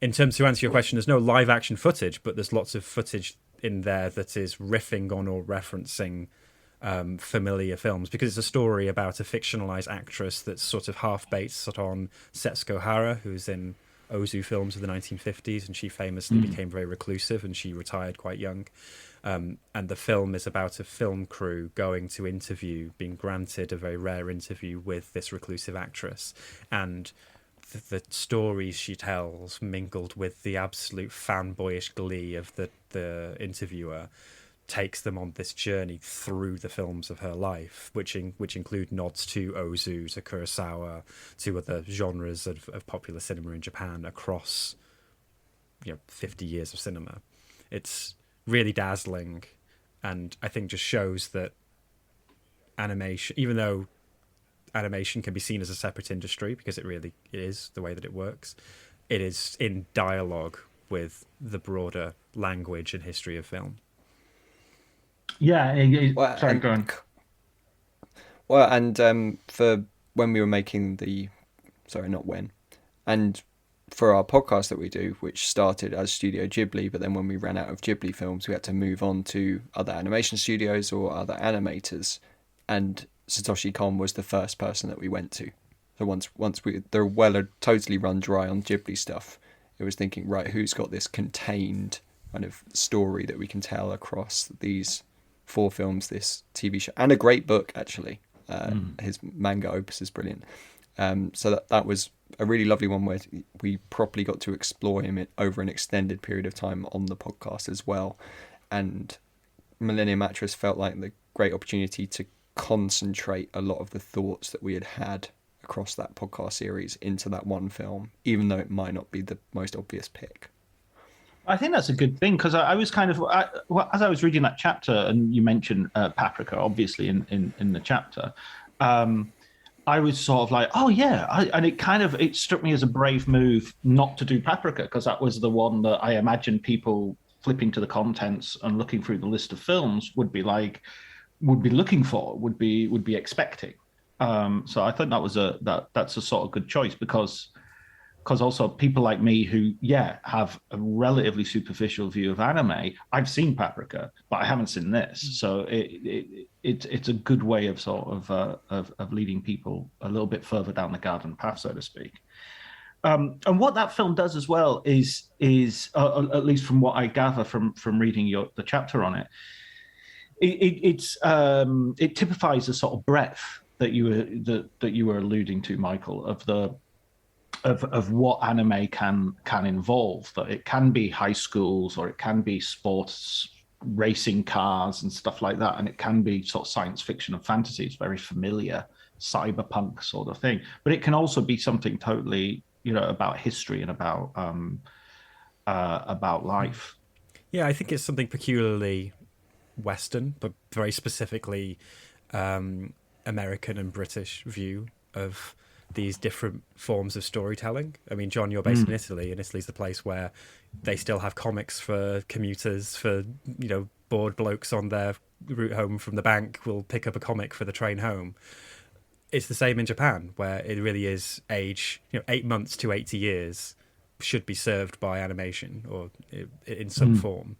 in terms to answer your question, there's no live action footage, but there's lots of footage in there that is riffing on or referencing familiar films, because it's a story about a fictionalized actress that's sort of half based on Setsuko Hara, who's in Ozu films of the 1950s, and she famously became very reclusive and she retired quite young. And the film is about a film crew going to interview, being granted a very rare interview with this reclusive actress, and the stories she tells, mingled with the absolute fanboyish glee of the interviewer, takes them on this journey through the films of her life, which include nods to Ozu, to Kurosawa, to other genres of popular cinema in Japan across 50 years of cinema. It's really dazzling, and I think just shows that animation, even though animation can be seen as a separate industry, because it is the way that it works, it is in dialogue with the broader language and history of film. Yeah, sorry, and, go on. Well, and for when we were making and for our podcast that we do, which started as Studio Ghibli, but then when we ran out of Ghibli films, we had to move on to other animation studios or other animators, and Satoshi Kon was the first person that we went to. So once they're totally run dry on Ghibli stuff, it was thinking, right, who's got this contained kind of story that we can tell across these 4 films, this TV show, and a great book actually. His manga opus is brilliant. So that was a really lovely one where we properly got to explore him over an extended period of time on the podcast as well. And Millennium Actress felt like the great opportunity to concentrate a lot of the thoughts that we had across that podcast series into that one film, even though it might not be the most obvious pick. I think that's a good thing, because I was kind of, as I was reading that chapter, and you mentioned Paprika, obviously, in the chapter, I was sort of like, oh yeah, and it struck me as a brave move not to do Paprika, because that was the one that I imagined people flipping to the contents and looking through the list of films would be looking for, would be expecting. So I thought that's a sort of good choice, because also people like me who, have a relatively superficial view of anime, I've seen Paprika, but I haven't seen this. So it's a good way of sort of leading people a little bit further down the garden path, so to speak. And what that film does as well is at least from what I gather from reading the chapter on it, it typifies the sort of breadth that you were alluding to, Michael, of what anime can involve. That it can be high schools, or it can be sports, racing cars and stuff like that, and it can be sort of science fiction and fantasy. It's very familiar, cyberpunk sort of thing. But it can also be something totally, about history and about life. Yeah, I think it's something peculiarly Western, but very specifically American and British view of these different forms of storytelling. I mean, John, you're based in Italy, and Italy's the place where they still have comics for commuters, for, bored blokes on their route home from the bank will pick up a comic for the train home. It's the same in Japan, where it really is age, 8 months to 80 years should be served by animation or in some form.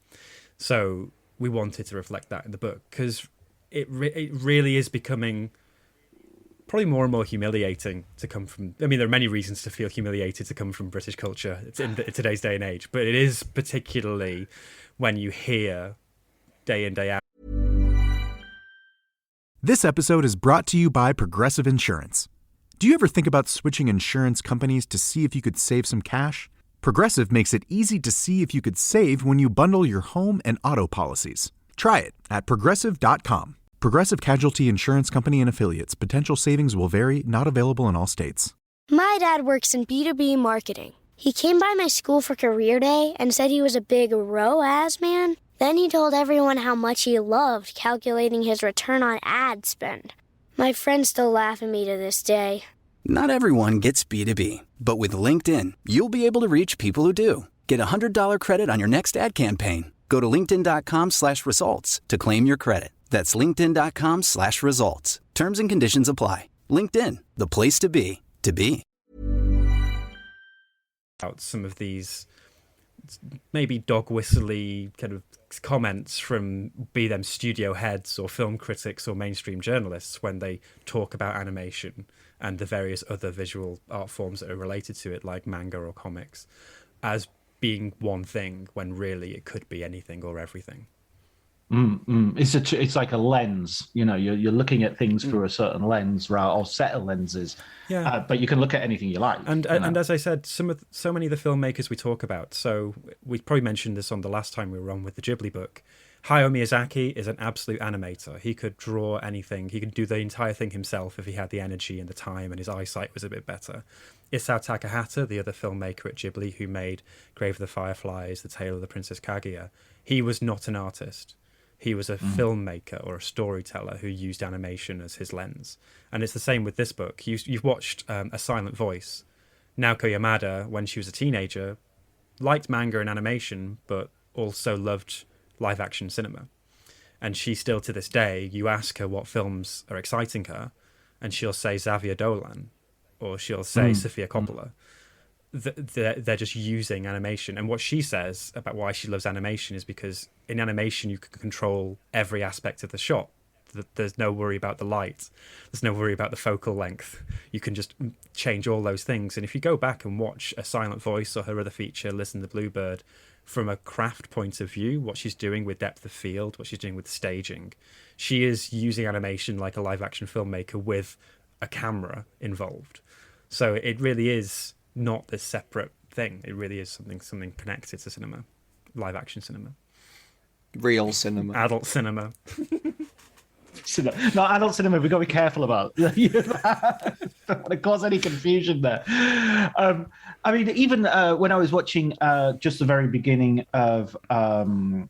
So we wanted to reflect that in the book, because it really is becoming probably more and more humiliating to come from. I mean, there are many reasons to feel humiliated to come from British culture in today's day and age, but it is particularly when you hear day in, day out. This episode is brought to you by Progressive Insurance. Do you ever think about switching insurance companies to see if you could save some cash? Progressive makes it easy to see if you could save when you bundle your home and auto policies. Try it at Progressive.com. Progressive Casualty Insurance Company and Affiliates. Potential savings will vary, not available in all states. My dad works in B2B marketing. He came by my school for career day and said he was a big ROAS man. Then he told everyone how much he loved calculating his return on ad spend. My friends still laugh at me to this day. Not everyone gets B2B, but with LinkedIn, you'll be able to reach people who do. Get a $100 credit on your next ad campaign. Go to linkedin.com/results to claim your credit. That's linkedin.com/results. Terms and conditions apply. LinkedIn, the place to be, to be. Out some of these maybe dog whistly kind of comments from, be them studio heads or film critics or mainstream journalists, when they talk about animation and the various other visual art forms that are related to it, like manga or comics, as being one thing, when really it could be anything or everything. It's like a lens, you're looking at things through a certain lens, or set of lenses. Yeah. But you can look at anything you like. And as I said, so many of the filmmakers we talk about, so we probably mentioned this on the last time we were on with the Ghibli book. Hayao Miyazaki is an absolute animator. He could draw anything. He could do the entire thing himself if he had the energy and the time and his eyesight was a bit better. Isao Takahata, the other filmmaker at Ghibli who made Grave of the Fireflies, The Tale of the Princess Kaguya, he was not an artist. He was a filmmaker or a storyteller who used animation as his lens. And it's the same with this book. You've watched A Silent Voice. Naoko Yamada, when she was a teenager, liked manga and animation, but also loved live-action cinema. And she still, to this day, you ask her what films are exciting her, and she'll say Xavier Dolan, or she'll say Sofia Coppola. They're just using animation. And what she says about why she loves animation is because in animation you can control every aspect of the shot. There's no worry about the light. There's no worry about the focal length. You can just change all those things. And if you go back and watch A Silent Voice or her other feature, Listen to Bluebird, from a craft point of view, what she's doing with depth of field, what she's doing with staging, she is using animation like a live action filmmaker with a camera involved. So it really is not this separate thing. It really is something connected to cinema, live action cinema, real cinema, adult cinema. No, adult cinema, we've got to be careful about. Don't want to cause any confusion there. I mean, even when I was watching just the very beginning of the,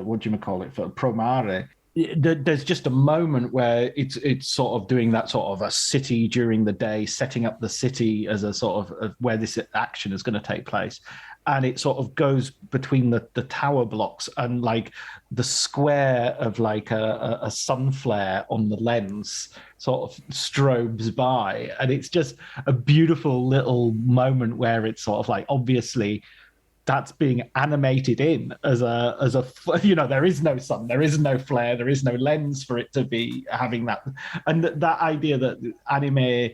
what do you call it, for Promare, there's just a moment where it's sort of doing that sort of a city during the day, setting up the city as a sort of where this action is going to take place. And it sort of goes between the tower blocks, and like the square of like a sun flare on the lens sort of strobes by. And it's just a beautiful little moment where it's sort of like, obviously that's being animated in as a there is no sun, there is no flare, there is no lens for it to be having that. And that idea that anime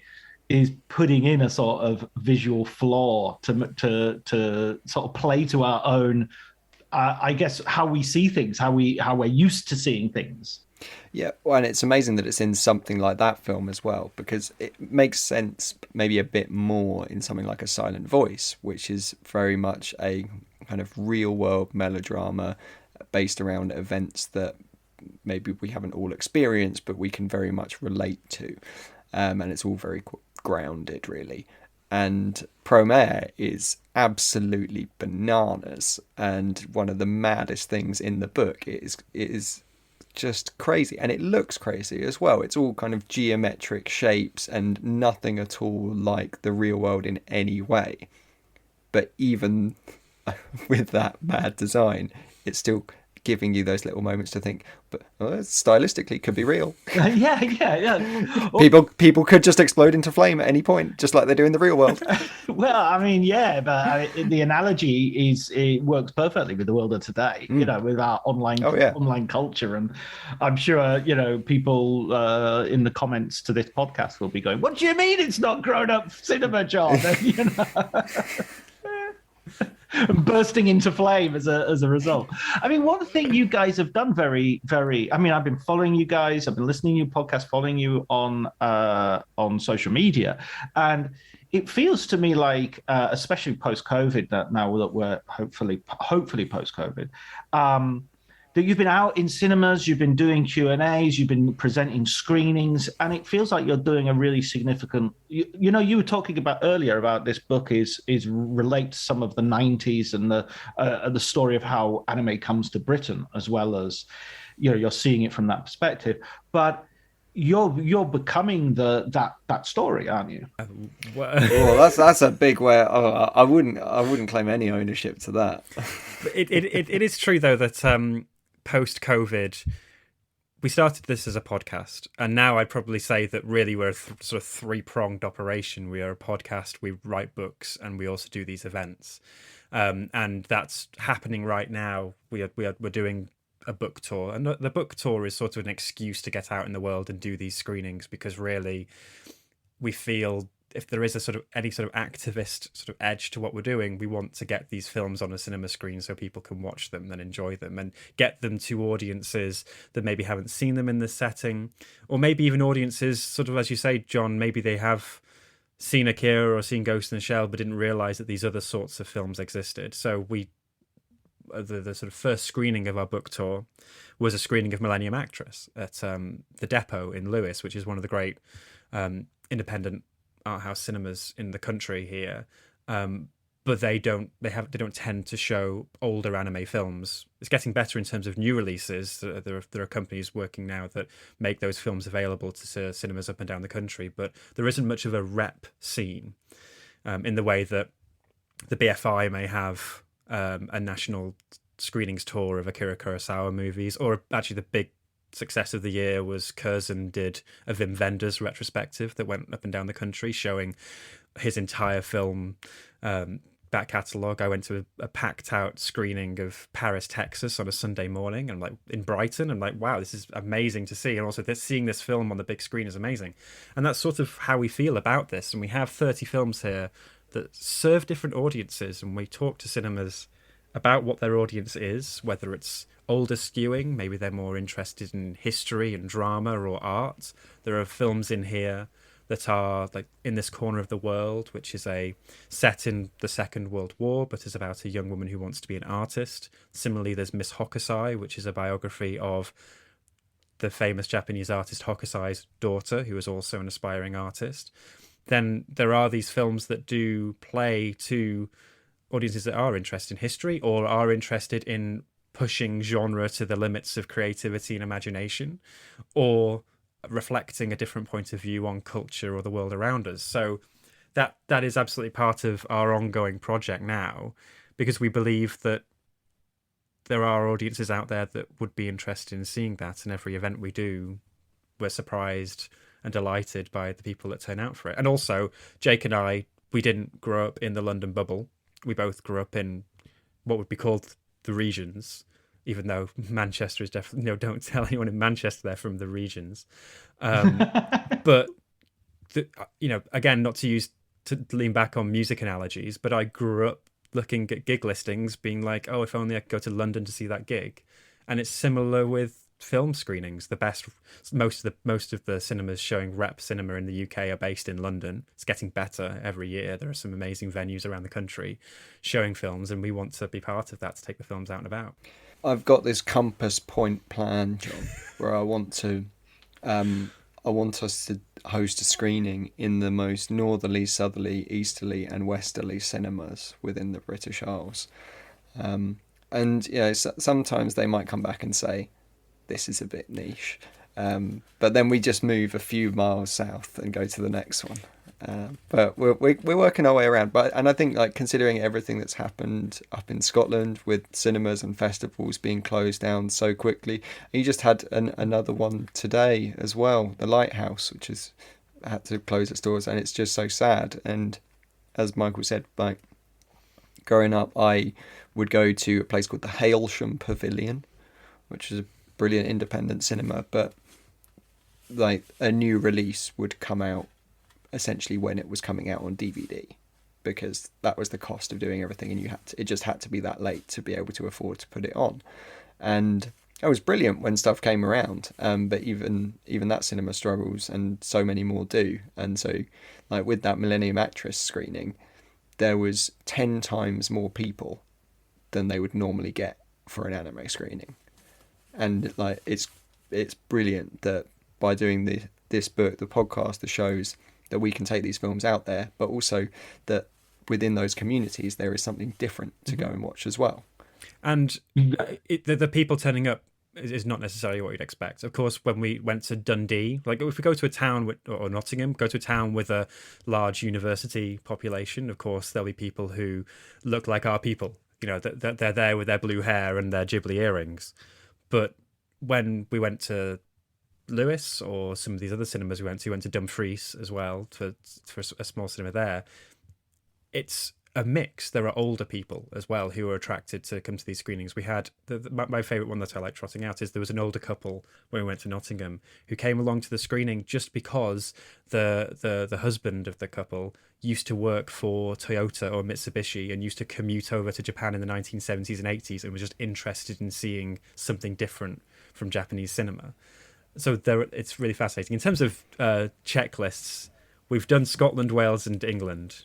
is putting in a sort of visual flaw to sort of play to our own, I guess, how we see things, how we're used to seeing things. Yeah, well, and it's amazing that it's in something like that film as well, because it makes sense maybe a bit more in something like A Silent Voice, which is very much a kind of real-world melodrama based around events that maybe we haven't all experienced, but we can very much relate to. And it's all very grounded, really. And Promare is absolutely bananas, and one of the maddest things in the book. It is just crazy, and it looks crazy as well. It's all kind of geometric shapes and nothing at all like the real world in any way. But even with that mad design, it still giving you those little moments to think, but stylistically could be real. Yeah. People could just explode into flame at any point, just like they do in the real world. Well, I mean, yeah, but the analogy it works perfectly with the world of today. With our online culture, and I'm sure people in the comments to this podcast will be going, "What do you mean it's not grown-up cinema, John?" Bursting into flame as a result. I mean, one thing you guys have done very, very. I mean, I've been following you guys. I've been listening to your podcast, following you on social media, and it feels to me like, especially post-COVID, that now that we're hopefully post-COVID, that you've been out in cinemas, you've been doing Q&As, you've been presenting screenings, and it feels like you're doing a really significant. You were talking about earlier about this book is relate to some of the 90s and the story of how anime comes to Britain, as well as you're seeing it from that perspective, but you're becoming that story, aren't you? Well, that's a big where I wouldn't claim any ownership to that. It is true though that post-COVID, we started this as a podcast, and now I'd probably say that really we're a sort of three-pronged operation. We are a podcast, we write books, and we also do these events, and that's happening right now. We're doing a book tour, and the book tour is sort of an excuse to get out in the world and do these screenings, because really we feel if there is any sort of activist sort of edge to what we're doing, we want to get these films on a cinema screen so people can watch them and enjoy them and get them to audiences that maybe haven't seen them in this setting, or maybe even audiences sort of, as you say, John, maybe they have seen Akira or seen Ghost in the Shell but didn't realize that these other sorts of films existed. So the sort of first screening of our book tour was a screening of Millennium Actress at the Depot in Lewes, which is one of the great independent art house cinemas in the country here, but they don't tend to show older anime films. It's getting better in terms of new releases. There are companies working now that make those films available to cinemas up and down the country, but there isn't much of a rep scene in the way that the BFI may have a national screenings tour of Akira Kurosawa movies, or actually the big success of the year was Curzon did a Wim Wenders retrospective that went up and down the country showing his entire film back catalogue. I went to a packed out screening of Paris, Texas on a Sunday morning, and like in Brighton, I'm like, wow, this is amazing to see. And also seeing this film on the big screen is amazing. And that's sort of how we feel about this. And we have 30 films here that serve different audiences, and we talk to cinemas about what their audience is, whether it's older skewing, maybe they're more interested in history and drama or art. There are films in here that are like In This Corner of the World, which is set in the Second World War, but is about a young woman who wants to be an artist. Similarly, there's Miss Hokusai, which is a biography of the famous Japanese artist Hokusai's daughter, who is also an aspiring artist. Then there are these films that do play to audiences that are interested in history or are interested in pushing genre to the limits of creativity and imagination, or reflecting a different point of view on culture or the world around us. So that is absolutely part of our ongoing project now, because we believe that there are audiences out there that would be interested in seeing that, and every event we do, we're surprised and delighted by the people that turn out for it. And also, Jake and I, we didn't grow up in the London bubble. We both grew up in what would be called the regions, even though Manchester is definitely, don't tell anyone in Manchester they're from the regions. But, again, not to lean back on music analogies, but I grew up looking at gig listings being like, oh, if only I could go to London to see that gig. And it's similar with film screenings. Most of the cinemas showing rep cinema in the UK are based in London. It's getting better every year. There are some amazing venues around the country showing films, and we want to be part of that, to take the films out and about. I've got this compass point plan, John, where I want us to host a screening in the most northerly, southerly, easterly and westerly cinemas within the British Isles. And sometimes they might come back and say, this is a bit niche. But then we just move a few miles south and go to the next one. But we're working our way around. And I think, like, considering everything that's happened up in Scotland with cinemas and festivals being closed down so quickly, you just had another one today as well, the Lighthouse, which has had to close its doors, and it's just so sad. And as Michael said, like, growing up, I would go to a place called the Hailsham Pavilion, which is a brilliant independent cinema, but like a new release would come out essentially when it was coming out on DVD, because that was the cost of doing everything, and it just had to be that late to be able to afford to put it on. And it was brilliant when stuff came around, but even that cinema struggles, and so many more do. And so, like, with that Millennium Actress screening, there was 10 times more people than they would normally get for an anime screening. And like, it's brilliant that by doing this book, the podcast, the shows, that we can take these films out there, but also that within those communities there is something different to go and watch as well. And the people turning up is not necessarily what you'd expect. Of course, when we went to Dundee, like if we go to a town or Nottingham, go to a town with a large university population, of course there'll be people who look like our people. You know, they're there with their blue hair and their Ghibli earrings. But when we went to Lewis or some of these other cinemas we went to Dumfries as well for a small cinema there, it's a mix. There are older people as well who are attracted to come to these screenings. We had my favourite one that I like trotting out is there was an older couple when we went to Nottingham who came along to the screening just because the husband of the couple used to work for Toyota or Mitsubishi and used to commute over to Japan in the 1970s and 80s and was just interested in seeing something different from Japanese cinema. So it's really fascinating. In terms of checklists, we've done Scotland, Wales and England.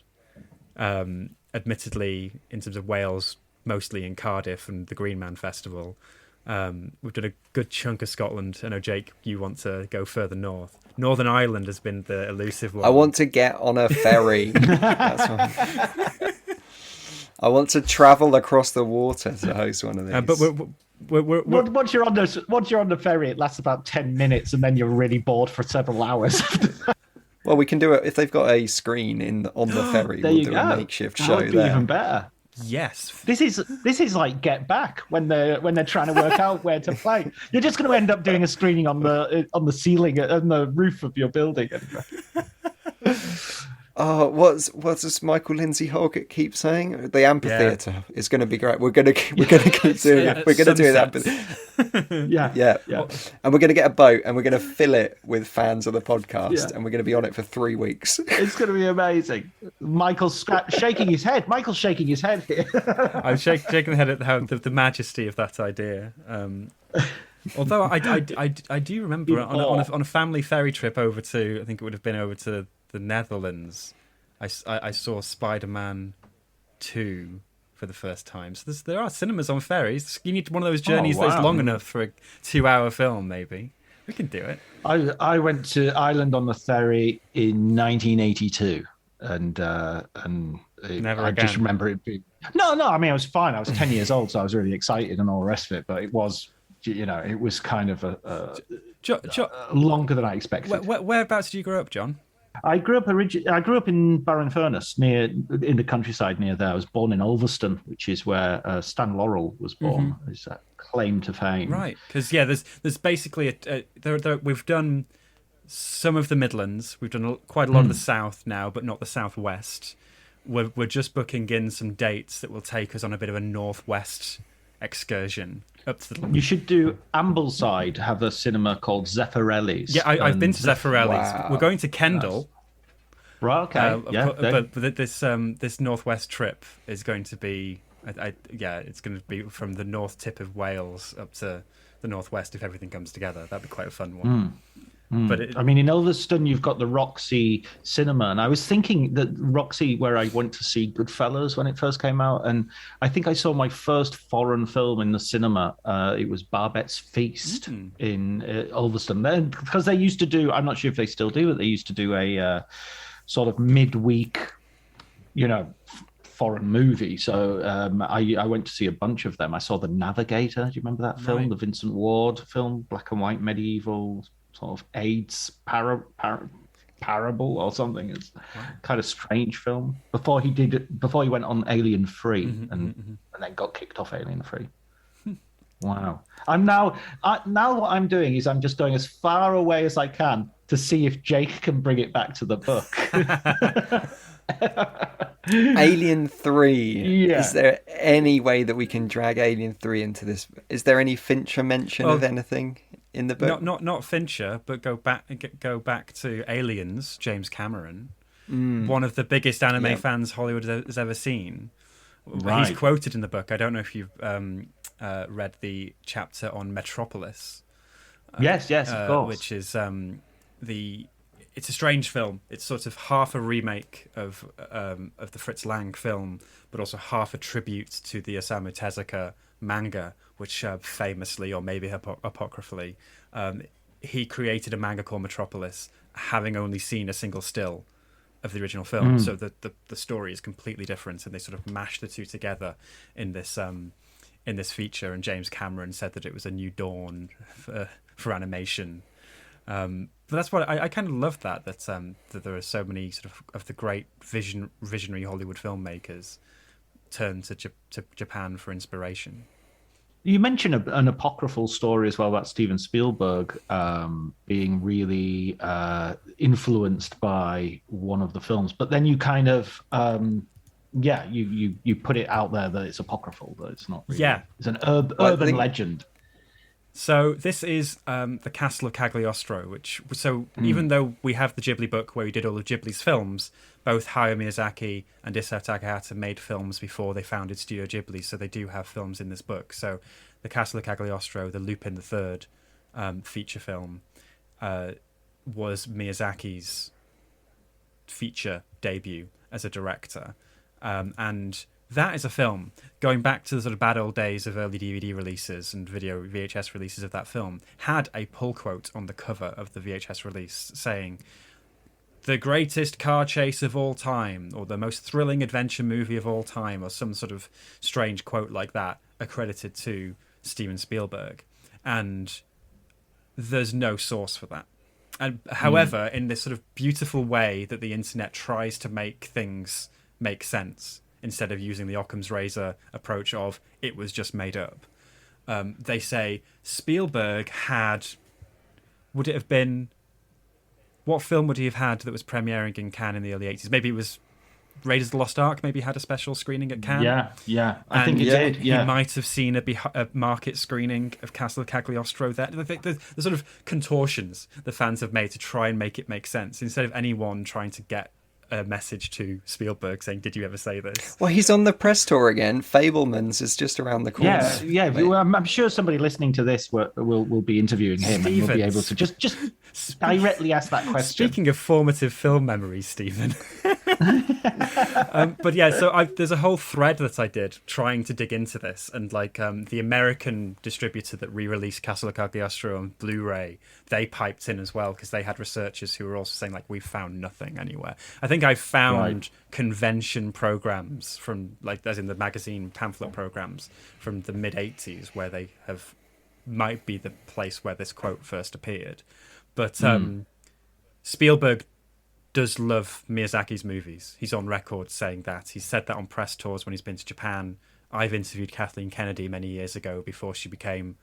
Admittedly, in terms of Wales, mostly in Cardiff and the Green Man Festival. We've done a good chunk of Scotland. I know, Jake, you want to go further north. Northern Ireland has been the elusive one. I want to get on a ferry. That's what... I want to travel across the water to host one of these. But we're once you're on the ferry, it lasts about 10 minutes, and then you're really bored for several hours. Well, we can do it if they've got a screen on the ferry. We'll do a makeshift show that would be there. even better. Yes, this is like Get Back when they're trying to work out where to play. You're just going to end up doing a screening on the ceiling on the roof of your building. Oh, what's this Michael Lindsay Hoggett keep saying? The amphitheatre is going to be great. We're going to keep doing it. We're going to do that. Yeah. And we're going to get a boat and we're going to fill it with fans of the podcast, and we're going to be on it for 3 weeks. It's going to be amazing. Michael's shaking his head. Michael's shaking his head here. I'm shaking the head at the majesty of that idea. Although I do remember on a family ferry trip over to, I think it would have been over to the Netherlands, I saw Spider-Man 2 for the first time. So there are cinemas on ferries. You need one of those journeys that's long enough for a 2-hour film, maybe. We can do it. I went to Ireland on the ferry in 1982, and Never I again. just remember it being... No, I mean, I was fine. I was 10 years old, so I was really excited and all the rest of it, but it was, it was kind of longer than I expected. Whereabouts did you grow up, John? I grew up in Barrenfurness, in the countryside near there. I was born in Ulverston, which is where Stan Laurel was born. Is that claim to fame? Right, because there's basically we've done some of the Midlands, we've done quite a lot of the South now, but not the Southwest. We're just booking in some dates that will take us on a bit of a northwest excursion up to the... You should do Ambleside, have a cinema called Zeffirelli's. Yeah, I've been to Zeffirelli's. Wow. We're going to Kendal. Right, okay. But this northwest trip is going to be... it's going to be from the north tip of Wales up to the northwest if everything comes together. That'd be quite a fun one. But in Ulverston, you've got the Roxy Cinema, and I was thinking that Roxy, where I went to see Goodfellas when it first came out, and I think I saw my first foreign film in the cinema. It was Barbet's Feast in Ulverston. Then, because they used to do, I'm not sure if they still do, but they used to do a sort of midweek, foreign movie. So I went to see a bunch of them. I saw The Navigator. Do you remember that film? Right. The Vincent Ward film, black and white medieval sort of AIDS Parable or something. It's kind of strange film. Before he went on Alien 3 and then got kicked off Alien 3. Wow. Now what I'm doing is I'm just going as far away as I can to see if Jake can bring it back to the book. Alien 3. Yeah. Is there any way that we can drag Alien 3 into this? Is there any Fincher mention of anything in the book? Not Fincher, but go back to Aliens, James Cameron, one of the biggest anime fans Hollywood has ever seen. Right. He's quoted in the book. I don't know if you've read the chapter on Metropolis. Yes, of course. Which is it's a strange film. It's sort of half a remake of the Fritz Lang film, but also half a tribute to the Osamu Tezuka manga, which famously, or maybe apocryphally, he created a manga called Metropolis, having only seen a single still of the original film. So the story is completely different, and they sort of mashed the two together in this feature. And James Cameron said that it was a new dawn for animation. But that's what I kind of love that there are so many sort of the great visionary Hollywood filmmakers turn to Japan for inspiration. You mentioned an apocryphal story as well about Steven Spielberg being really influenced by one of the films, but then you kind of you put it out there that it's apocryphal, that it's not really, it's an urban legend. So this is the Castle of Cagliostro, even though we have the Ghibli book where he did all of Ghibli's films, both Hayao Miyazaki and Isao Takahata made films before they founded Studio Ghibli, so they do have films in this book. So the Castle of Cagliostro, the Lupin III feature film, was Miyazaki's feature debut as a director. And that is a film, going back to the sort of bad old days of early DVD releases and video VHS releases of that film, had a pull quote on the cover of the VHS release saying, "The greatest car chase of all time," or "the most thrilling adventure movie of all time," or some sort of strange quote like that, accredited to Steven Spielberg. And there's no source for that. And however, in this sort of beautiful way that the internet tries to make things make sense, instead of using the Occam's razor approach of it was just made up, they say Spielberg had, would it have been, what film would he have had that was premiering in Cannes in the early 80s? Maybe it was Raiders of the Lost Ark, maybe had a special screening at Cannes. Yeah, I think it did. He might have seen a market screening of Castle of Cagliostro there. The sort of contortions the fans have made to try and make it make sense, instead of anyone trying to get a message to Spielberg saying, "Did you ever say this?" Well, he's on the press tour again. Fabelmans is just around the corner. Yeah. Well, I'm sure somebody listening to this will be interviewing him, and will be able to just directly ask that question. Speaking of formative film memories, Stephen. But yeah, so there's a whole thread that I did trying to dig into this, and the American distributor that re-released Castle of Cagliostro on Blu-ray, they piped in as well, because they had researchers who were also saying we've found nothing anywhere. I think I found convention programs from as in the magazine pamphlet programs from the mid-80s where they might be the place where this quote first appeared. But Spielberg does love Miyazaki's movies. He's on record saying that. He's said that on press tours when he's been to Japan. I've interviewed Kathleen Kennedy many years ago before she became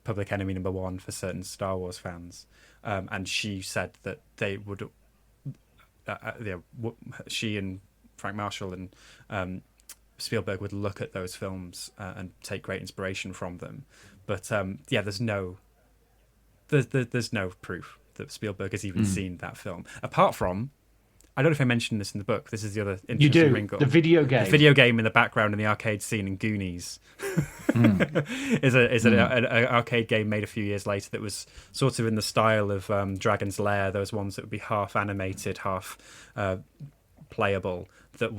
public enemy number one for certain Star Wars fans. And she said that they would... she and Frank Marshall and Spielberg would look at those films and take great inspiration from them. But there's no proof that Spielberg has even seen that film. Apart from, I don't know if I mentioned this in the book. This is the other interesting wrinkle. The video game. The video game in the background in the arcade scene in Goonies is an arcade game made a few years later that was sort of in the style of Dragon's Lair. Those ones that would be half animated, half playable, that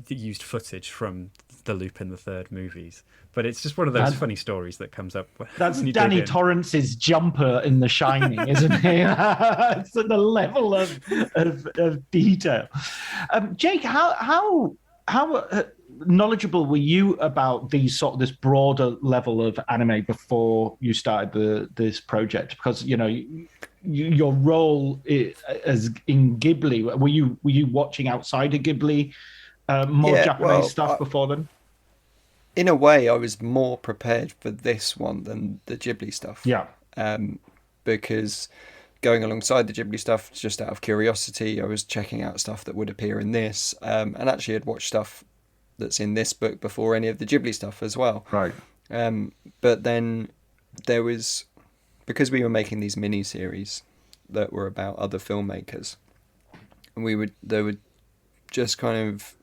used footage from the Lupin III movies. But it's just one of those funny stories that comes up. That's Danny Torrance's jumper in The Shining, isn't it? It's at the level of detail. Jake, how knowledgeable were you about this broader level of anime before you started this project? Because your role as in Ghibli? Were you watching outside of Ghibli more Japanese stuff before then? In a way, I was more prepared for this one than the Ghibli stuff. Yeah. Because going alongside the Ghibli stuff, just out of curiosity, I was checking out stuff that would appear in this, and actually had watched stuff that's in this book before any of the Ghibli stuff as well. Right. But then there was, because we were making these mini-series that were about other filmmakers, and they were just kind of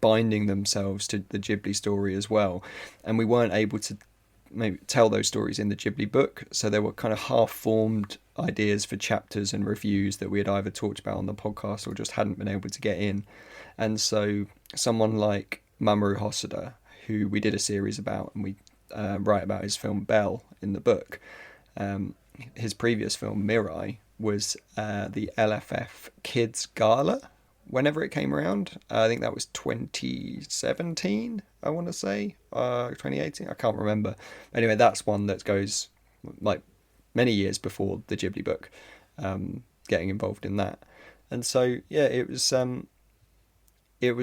binding themselves to the Ghibli story as well, and we weren't able to maybe tell those stories in the Ghibli book, so there were kind of half-formed ideas for chapters and reviews that we had either talked about on the podcast or just hadn't been able to get in. And so someone like Mamoru Hosoda, who we did a series about, and we write about his film Belle in the book, his previous film Mirai was the LFF Kids Gala whenever it came around. I think that was 2017, I want to say, 2018, I can't remember. Anyway, that's one that goes like many years before the Ghibli book, getting involved in that. And so, yeah, it was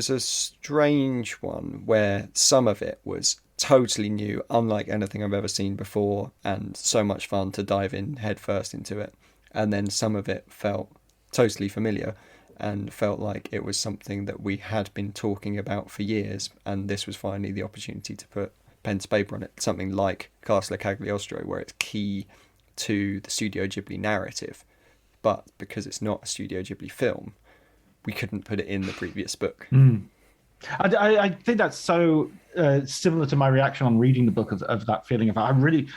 a strange one where some of it was totally new, unlike anything I've ever seen before, and so much fun to dive in headfirst into it. And then some of it felt totally familiar and felt like it was something that we had been talking about for years, and this was finally the opportunity to put pen to paper on it. Something like Castle of Cagliostro, where it's key to the Studio Ghibli narrative, but because it's not a Studio Ghibli film, we couldn't put it in the previous book. I think that's so similar to my reaction on reading the book of that feeling of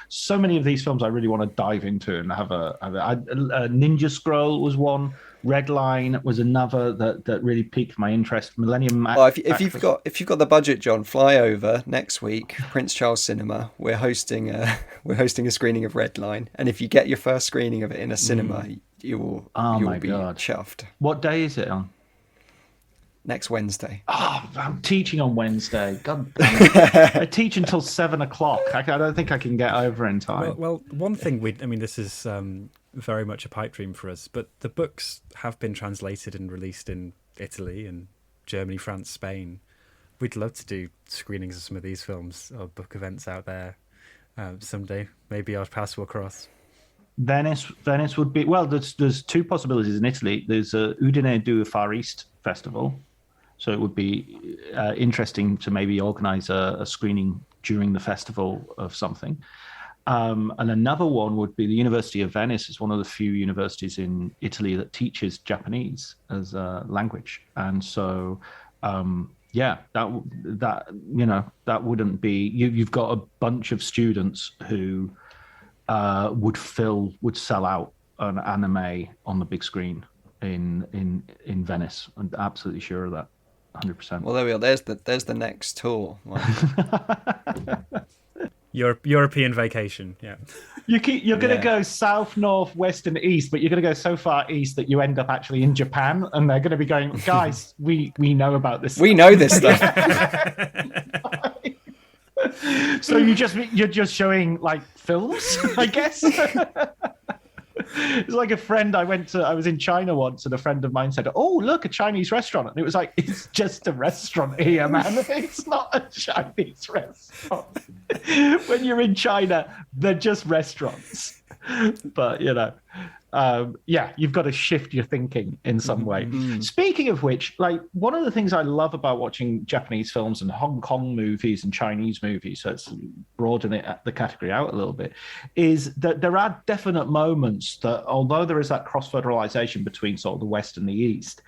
so many of these films I really want to dive into and have a Ninja Scroll was one, Red Line was another that really piqued my interest. Millennium. If you've got the budget, John, fly over next week, Prince Charles Cinema. We're hosting a screening of Red Line, and if you get your first screening of it in a cinema, you'll be chuffed. What day is it on? Next Wednesday. Oh, I'm teaching on Wednesday. God damn it. I teach until 7:00. I don't think I can get over in time. Well, one thing this is very much a pipe dream for us, but the books have been translated and released in Italy and Germany, France, Spain. We'd love to do screenings of some of these films or book events out there someday. Maybe our paths will cross. Venice would be, well, there's two possibilities in Italy. There's a Udine du Far East Festival. So it would be interesting to maybe organise a screening during the festival of something. And another one would be the University of Venice is one of the few universities in Italy that teaches Japanese as a language. And so, that wouldn't be, you've got a bunch of students who would sell out an anime on the big screen in Venice. I'm absolutely sure of that. 100%. Well, there we are. There's the next tour. European vacation. Yeah. You're going to go south, north, west, and east, but you're going to go so far east that you end up actually in Japan, and they're going to be going, guys, we know about this. We know this stuff. So you're just showing like films, I guess. It's like a friend I was in China once, and a friend of mine said, "Oh, look, a Chinese restaurant." And it was like, it's just a restaurant here, man. It's not a Chinese restaurant. When you're in China, they're just restaurants. But, you've got to shift your thinking in some way. Speaking of which, like, one of the things I love about watching Japanese films and Hong Kong movies and Chinese movies, so it's broaden the category out a little bit, is that there are definite moments that, although there is that cross-fertilization between sort of the West and the East,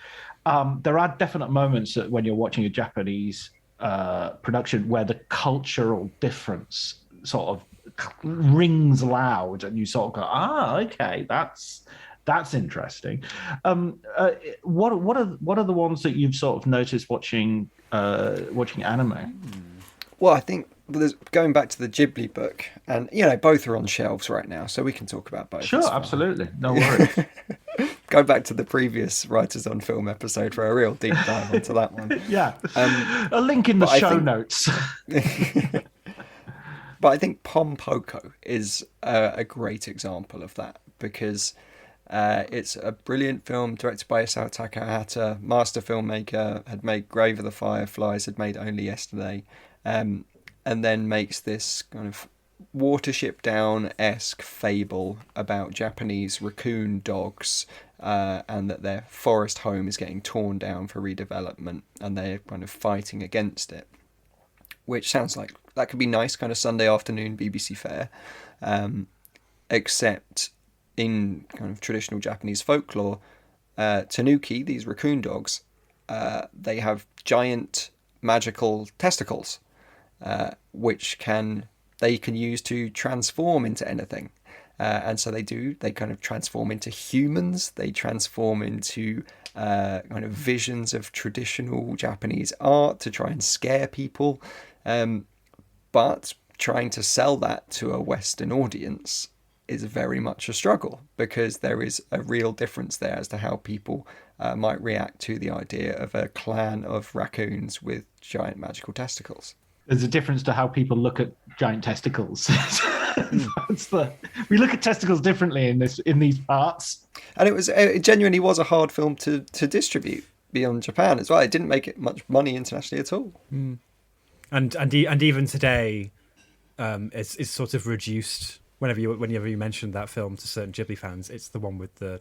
there are definite moments that when you're watching a Japanese production where the cultural difference sort of rings loud, and you sort of go, okay, that's interesting. What are the ones that you've sort of noticed watching anime? Well, I think going back to the Ghibli book, and both are on shelves right now, so we can talk about both. Sure, absolutely, no worries. Go back to the previous Writers on Film episode for a real deep dive onto that one. Yeah, a link in the show notes. But I think Pom Poko is a great example of that, because It's a brilliant film directed by Isao Takahata, master filmmaker, had made Grave of the Fireflies, had made Only Yesterday, and then makes this kind of Watership Down-esque fable about Japanese raccoon dogs, and that their forest home is getting torn down for redevelopment, and they're kind of fighting against it. Which sounds like that could be nice, kind of Sunday afternoon BBC fare, except in kind of traditional Japanese folklore, tanuki, these raccoon dogs, they have giant magical testicles, which they can use to transform into anything. And so they kind of transform into humans, they transform into kind of visions of traditional Japanese art to try and scare people. But trying to sell that to a Western audience is very much a struggle, because there is a real difference there as to how people might react to the idea of a clan of raccoons with giant magical testicles. There's a difference to how people look at giant testicles. We look at testicles differently in these parts. And it genuinely was a hard film to distribute beyond Japan as well. It didn't make it much money internationally at all. Mm. And even today, it's sort of reduced. Whenever you mention that film to certain Ghibli fans, it's the one with the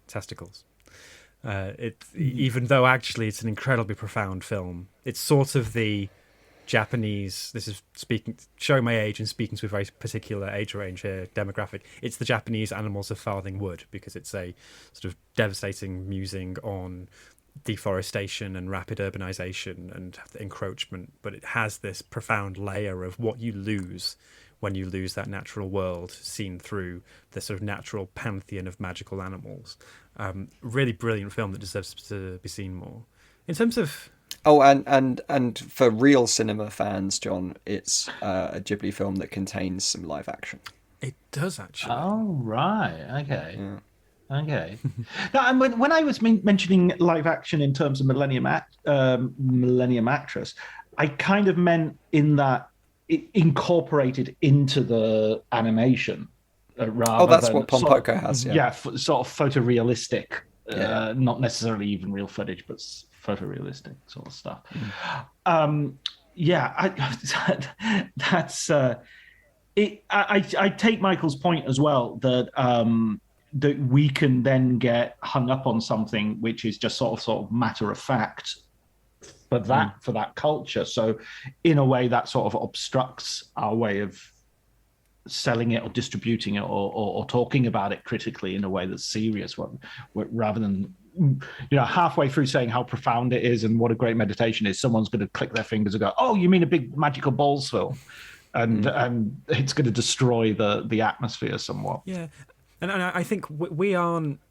testicles. Even though actually it's an incredibly profound film, it's sort of the Japanese. This is showing my age and speaking to a very particular age range here, demographic. It's the Japanese Animals of Farthing Wood, because it's a sort of devastating musing on deforestation and rapid urbanization and encroachment, but it has this profound layer of what you lose when you lose that natural world seen through the sort of natural pantheon of magical animals. Really brilliant film that deserves to be seen more. In terms of and for real cinema fans, John, it's a Ghibli film that contains some live action. It does, actually. Oh, right. Okay. Yeah. Okay. Now, and when I was mentioning live action in terms of Millennium Actress, I kind of meant in that it incorporated into the animation. Rather that's than what Pompoko has. Yeah, sort of photorealistic, not necessarily even real footage, but photorealistic sort of stuff. That's it. I take Michael's point as well that that we can then get hung up on something which is just sort of matter of fact for that culture. So in a way that sort of obstructs our way of selling it or distributing it or talking about it critically in a way that's serious, rather than halfway through saying how profound it is and what a great meditation is, someone's going to click their fingers and go, oh, you mean a big magical balls film, and it's going to destroy the atmosphere somewhat. Yeah. And I think we aren't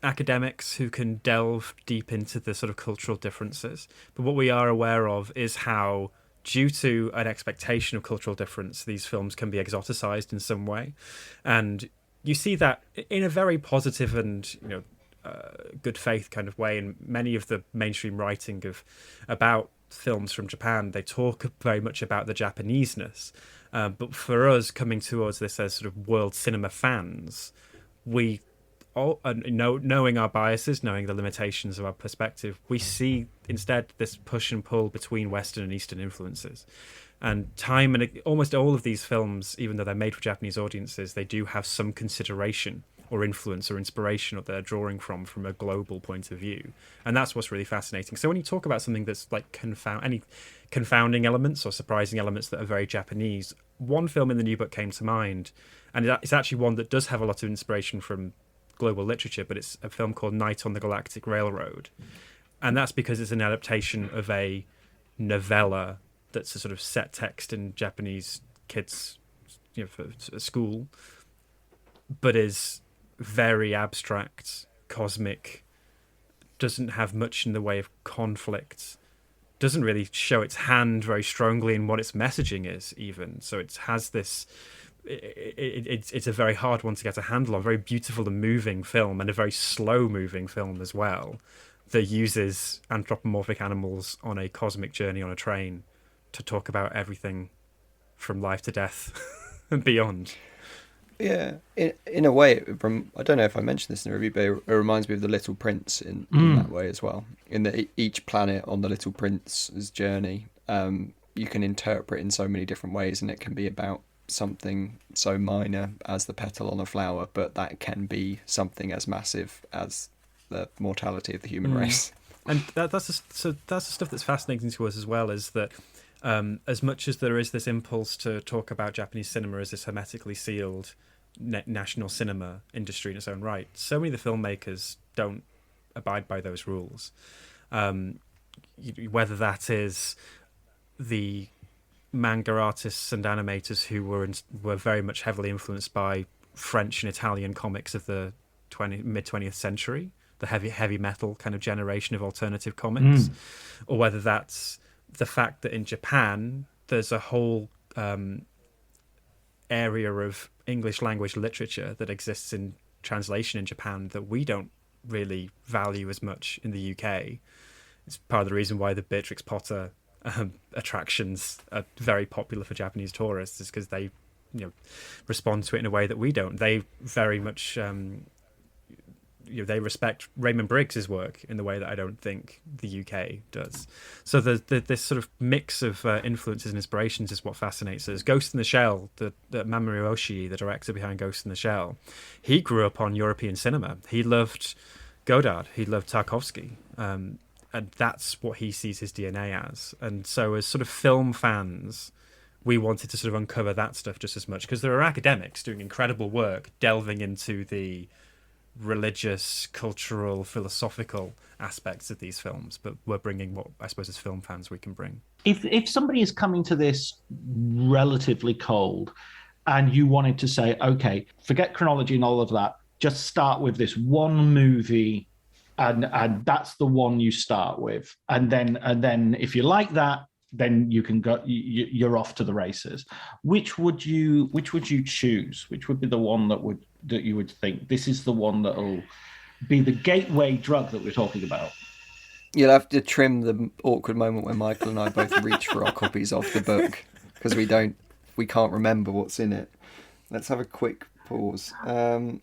academics who can delve deep into the sort of cultural differences, but what we are aware of is how, due to an expectation of cultural difference, these films can be exoticized in some way. And you see that in a very positive and good faith kind of way in many of the mainstream writing about films from Japan. They talk very much about the Japaneseness, but for us coming towards this as sort of world cinema fans, we all, knowing our biases, knowing the limitations of our perspective, we see instead this push and pull between Western and Eastern influences. And almost all of these films, even though they're made for Japanese audiences, they do have some consideration or influence or inspiration that they're drawing from a global point of view. And that's what's really fascinating. So when you talk about something that's like any confounding elements or surprising elements that are very Japanese, one film in the new book came to mind, and it's actually one that does have a lot of inspiration from global literature, but it's a film called Night on the Galactic Railroad. And that's because it's an adaptation of a novella that's a sort of set text in Japanese kids, for school, but is very abstract, cosmic, doesn't have much in the way of conflict, doesn't really show its hand very strongly in what its messaging is even. So it has this, it's a very hard one to get a handle on, very beautiful and moving film, and a very slow moving film as well, that uses anthropomorphic animals on a cosmic journey on a train to talk about everything from life to death and beyond. Yeah, in a way, I don't know if I mentioned this in the review, but it reminds me of The Little Prince in that way as well. In that each planet on The Little Prince's journey, you can interpret in so many different ways, and it can be about something so minor as the petal on a flower, but that can be something as massive as the mortality of the human race. And that's the stuff that's fascinating to us as well, is that as much as there is this impulse to talk about Japanese cinema as this hermetically sealed national cinema industry in its own right, so many of the filmmakers don't abide by those rules. Whether that is the manga artists and animators who were very much heavily influenced by French and Italian comics of the mid-20th century, the heavy metal kind of generation of alternative comics, or whether that's the fact that in Japan there's a whole area of English language literature that exists in translation in Japan that we don't really value as much in the UK. It's part of the reason why the Beatrix Potter attractions are very popular for Japanese tourists, is because they respond to it in a way that we don't. They very much they respect Raymond Briggs's work in the way that I don't think the UK does. So this sort of mix of influences and inspirations is what fascinates us. Ghost in the Shell, the Mamoru Oshii, the director behind Ghost in the Shell, he grew up on European cinema. He loved Godard, he loved Tarkovsky, and that's what he sees his DNA as. And so as sort of film fans, we wanted to sort of uncover that stuff just as much, because there are academics doing incredible work delving into the religious, cultural, philosophical aspects of these films, but we're bringing what I suppose as film fans we can bring. If somebody is coming to this relatively cold and you wanted to say, okay, forget chronology and all of that, just start with this one movie and that's the one you start with, and then if you like that, then you can go. You're off to the races. Which would you choose? Which would be the one that you would think this is the one that'll be the gateway drug that we're talking about? You'll have to trim the awkward moment when Michael and I both reach for our copies of the book because we can't remember what's in it. Let's have a quick pause. No.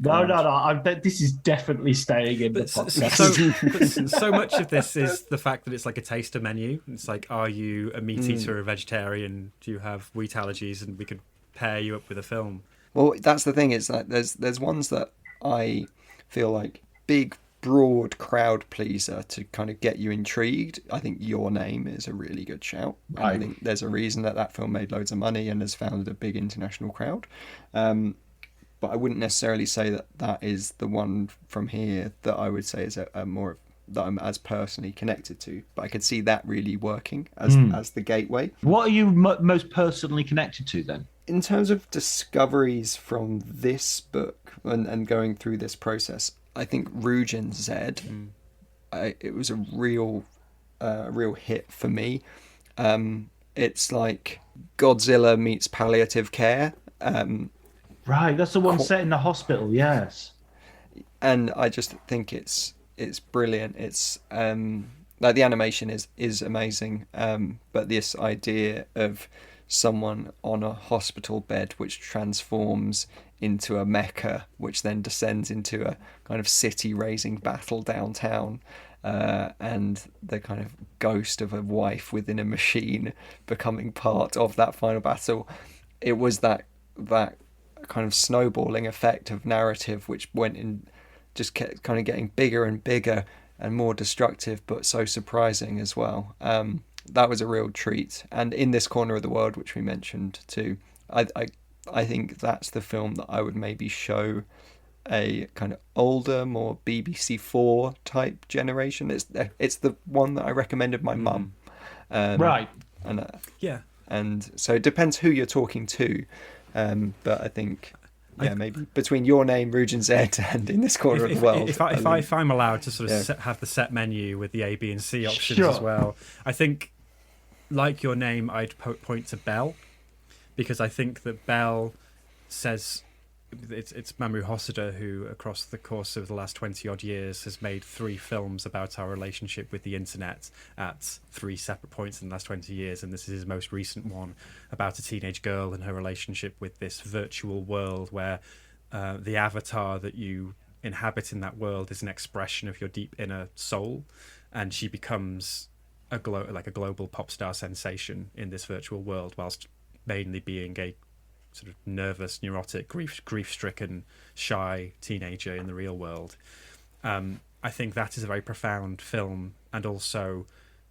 I bet this is definitely staying in the podcast. So much of this is the fact that it's like a taster menu. It's like, are you a meat eater or a vegetarian? Do you have wheat allergies? And we could pair you up with a film. Well, that's the thing. It's like there's ones that I feel like big, broad crowd pleaser to kind of get you intrigued. I think Your Name is a really good shout. I think there's a reason that film made loads of money and has found a big international crowd. But I wouldn't necessarily say that is the one from here that I would say is a more that I'm as personally connected to. But I could see that really working as the gateway. What are you most personally connected to then? In terms of discoveries from this book and going through this process, I think Rujin Zed, it was a real hit for me. It's like Godzilla meets palliative care. Right, that's the one set in the hospital, yes. And I just think it's brilliant. It's like the animation is amazing, but this idea of someone on a hospital bed which transforms into a mecha, which then descends into a kind of city-raising battle downtown, and the kind of ghost of a wife within a machine becoming part of that final battle. It was that kind of snowballing effect of narrative which went in, just kept kind of getting bigger and bigger and more destructive, but so surprising as well. That was a real treat. And In This Corner of the World, which we mentioned too, I think that's the film that I would maybe show a kind of older, more BBC4 type generation. It's the one that I recommended my mum. Right. And yeah. And so it depends who you're talking to. But I think, maybe between Your Name, Rujin Zed, and In This Corner of the World. If I'm allowed to sort of have the set menu with the A, B, and C options as well, I think, like Your Name, I'd point to Belle, because I think that Belle says it's Mamoru Hosoda who, across the course of the last 20 odd years, has made 3 films about our relationship with the internet at 3 separate points in the last 20 years, and this is his most recent one about a teenage girl and her relationship with this virtual world where the avatar that you inhabit in that world is an expression of your deep inner soul, and she becomes a global pop star sensation in this virtual world, whilst mainly being a sort of nervous, neurotic, grief-stricken, shy teenager in the real world. I think that is a very profound film, and also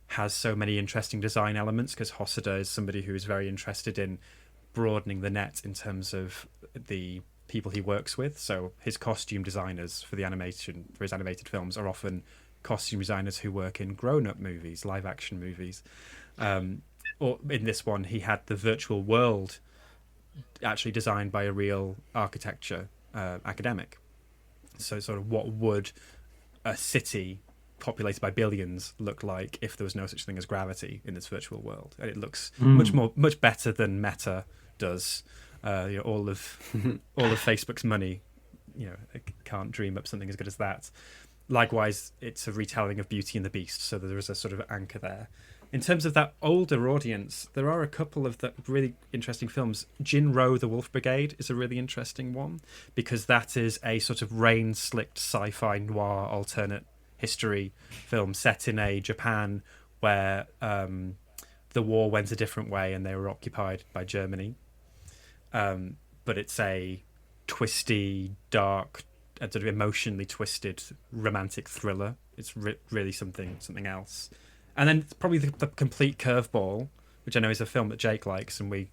has so many interesting design elements, because Hosoda is somebody who is very interested in broadening the net in terms of the people he works with. So his costume designers for his animated films are often costume designers who work in grown-up movies, live-action movies. Or in this one, he had the virtual world actually designed by a real architecture academic. So sort of what would a city populated by billions look like if there was no such thing as gravity in this virtual world? And it looks much better than Meta does. All of Facebook's money, can't dream up something as good as that. Likewise, it's a retelling of Beauty and the Beast, so there is a sort of anchor there. In terms of that older audience, there are a couple of really interesting films. Jinro, the Wolf Brigade, is a really interesting one, because that is a sort of rain-slicked sci-fi noir alternate history film set in a Japan where the war went a different way and they were occupied by Germany. But it's a twisty, dark, sort of emotionally twisted romantic thriller. It's really something else. And then probably the complete curveball, which I know is a film that Jake likes, and we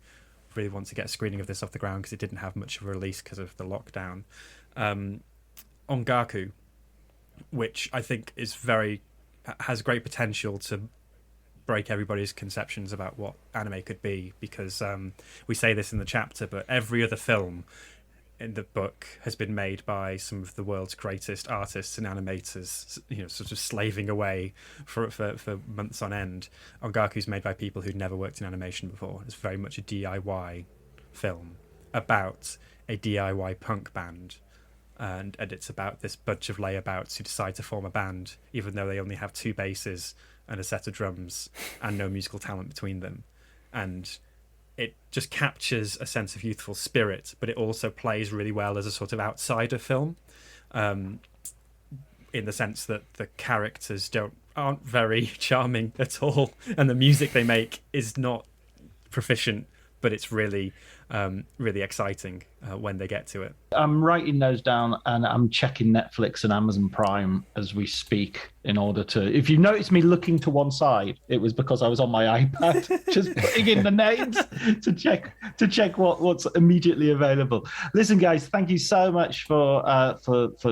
really want to get a screening of this off the ground because it didn't have much of a release because of the lockdown. Ongaku, which I think has great potential to break everybody's conceptions about what anime could be, because we say this in the chapter, but every other film in the book has been made by some of the world's greatest artists and animators, sort of slaving away for months on end. Ongaku's made by people who'd never worked in animation before. It's very much a DIY film about a DIY punk band, and it's about this bunch of layabouts who decide to form a band even though they only have 2 basses and a set of drums and no musical talent between them. And it just captures a sense of youthful spirit, but it also plays really well as a sort of outsider film, in the sense that the characters aren't very charming at all, and the music they make is not proficient, but it's really exciting when they get to it. I'm writing those down, and I'm checking Netflix and Amazon Prime as we speak in order to... If you notice me looking to one side, it was because I was on my iPad just putting in the names to check what's immediately available. Listen, guys, thank you so much for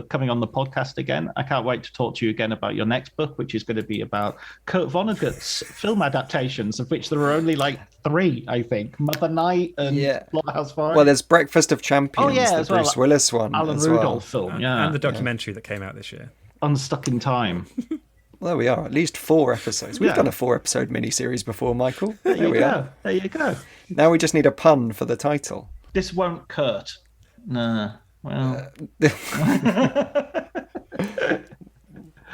coming on the podcast again. I can't wait to talk to you again about your next book, which is going to be about Kurt Vonnegut's film adaptations, of which there are only 3, I think. Mother Night and Slaughterhouse 5. Well, there's Breakfast of Champions, the Bruce Willis one. Alan as Rudolph film, and the documentary that came out this year. Unstuck in Time. Well, there we are. At least 4 episodes. We've done a 4-episode miniseries before, Michael. There we are. There you go. Now we just need a pun for the title. This won't Kurt. No. Well.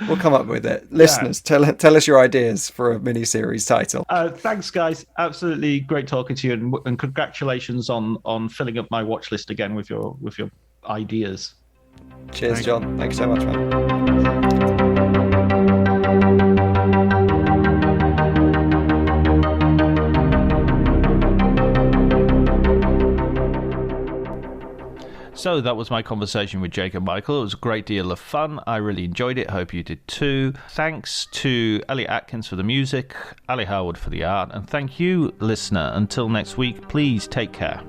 We'll come up with it. Listeners, tell us your ideas for a miniseries title. Thanks, guys. Absolutely great talking to you, and congratulations on filling up my watch list again with your ideas. Cheers, John. Thanks so much, man. So that was my conversation with Jake and Michael. It was a great deal of fun. I really enjoyed it. Hope you did too. Thanks to Elliot Atkins for the music, Ali Howard for the art, and thank you, listener. Until next week, please take care.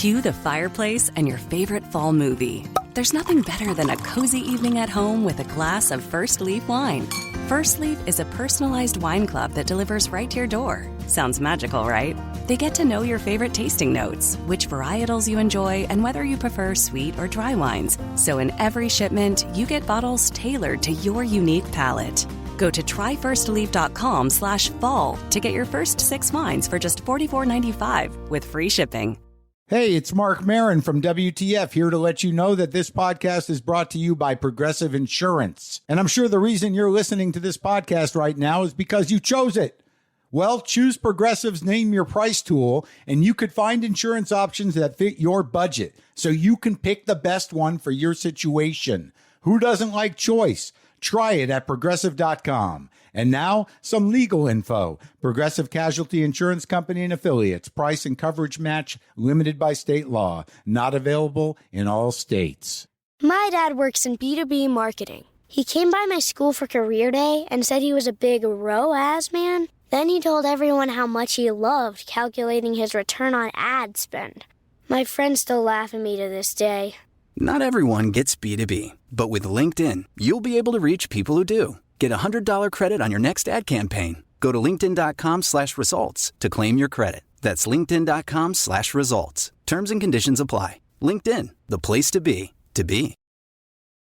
Cue the fireplace and your favorite fall movie. There's nothing better than a cozy evening at home with a glass of First Leaf wine. First Leaf is a personalized wine club that delivers right to your door. Sounds magical, right? They get to know your favorite tasting notes, which varietals you enjoy, and whether you prefer sweet or dry wines. So in every shipment, you get bottles tailored to your unique palate. Go to tryfirstleaf.com/fall to get your first 6 wines for just $44.95 with free shipping. Hey, it's Mark Marin from WTF here to let you know that this podcast is brought to you by Progressive Insurance. And I'm sure the reason you're listening to this podcast right now is because you chose it. Well, choose Progressive's Name Your Price tool, and you could find insurance options that fit your budget, so you can pick the best one for your situation. Who doesn't like choice? Try it at Progressive.com. And now, some legal info. Progressive Casualty Insurance Company and Affiliates. Price and coverage match limited by state law. Not available in all states. My dad works in B2B marketing. He came by my school for career day and said he was a big ROAS man. Then he told everyone how much he loved calculating his return on ad spend. My friends still laugh at me to this day. Not everyone gets B2B, but with LinkedIn, you'll be able to reach people who do. Get a $100 credit on your next ad campaign. Go to linkedin.com/results to claim your credit. That's linkedin.com/results. Terms and conditions apply. LinkedIn, the place to be, to be.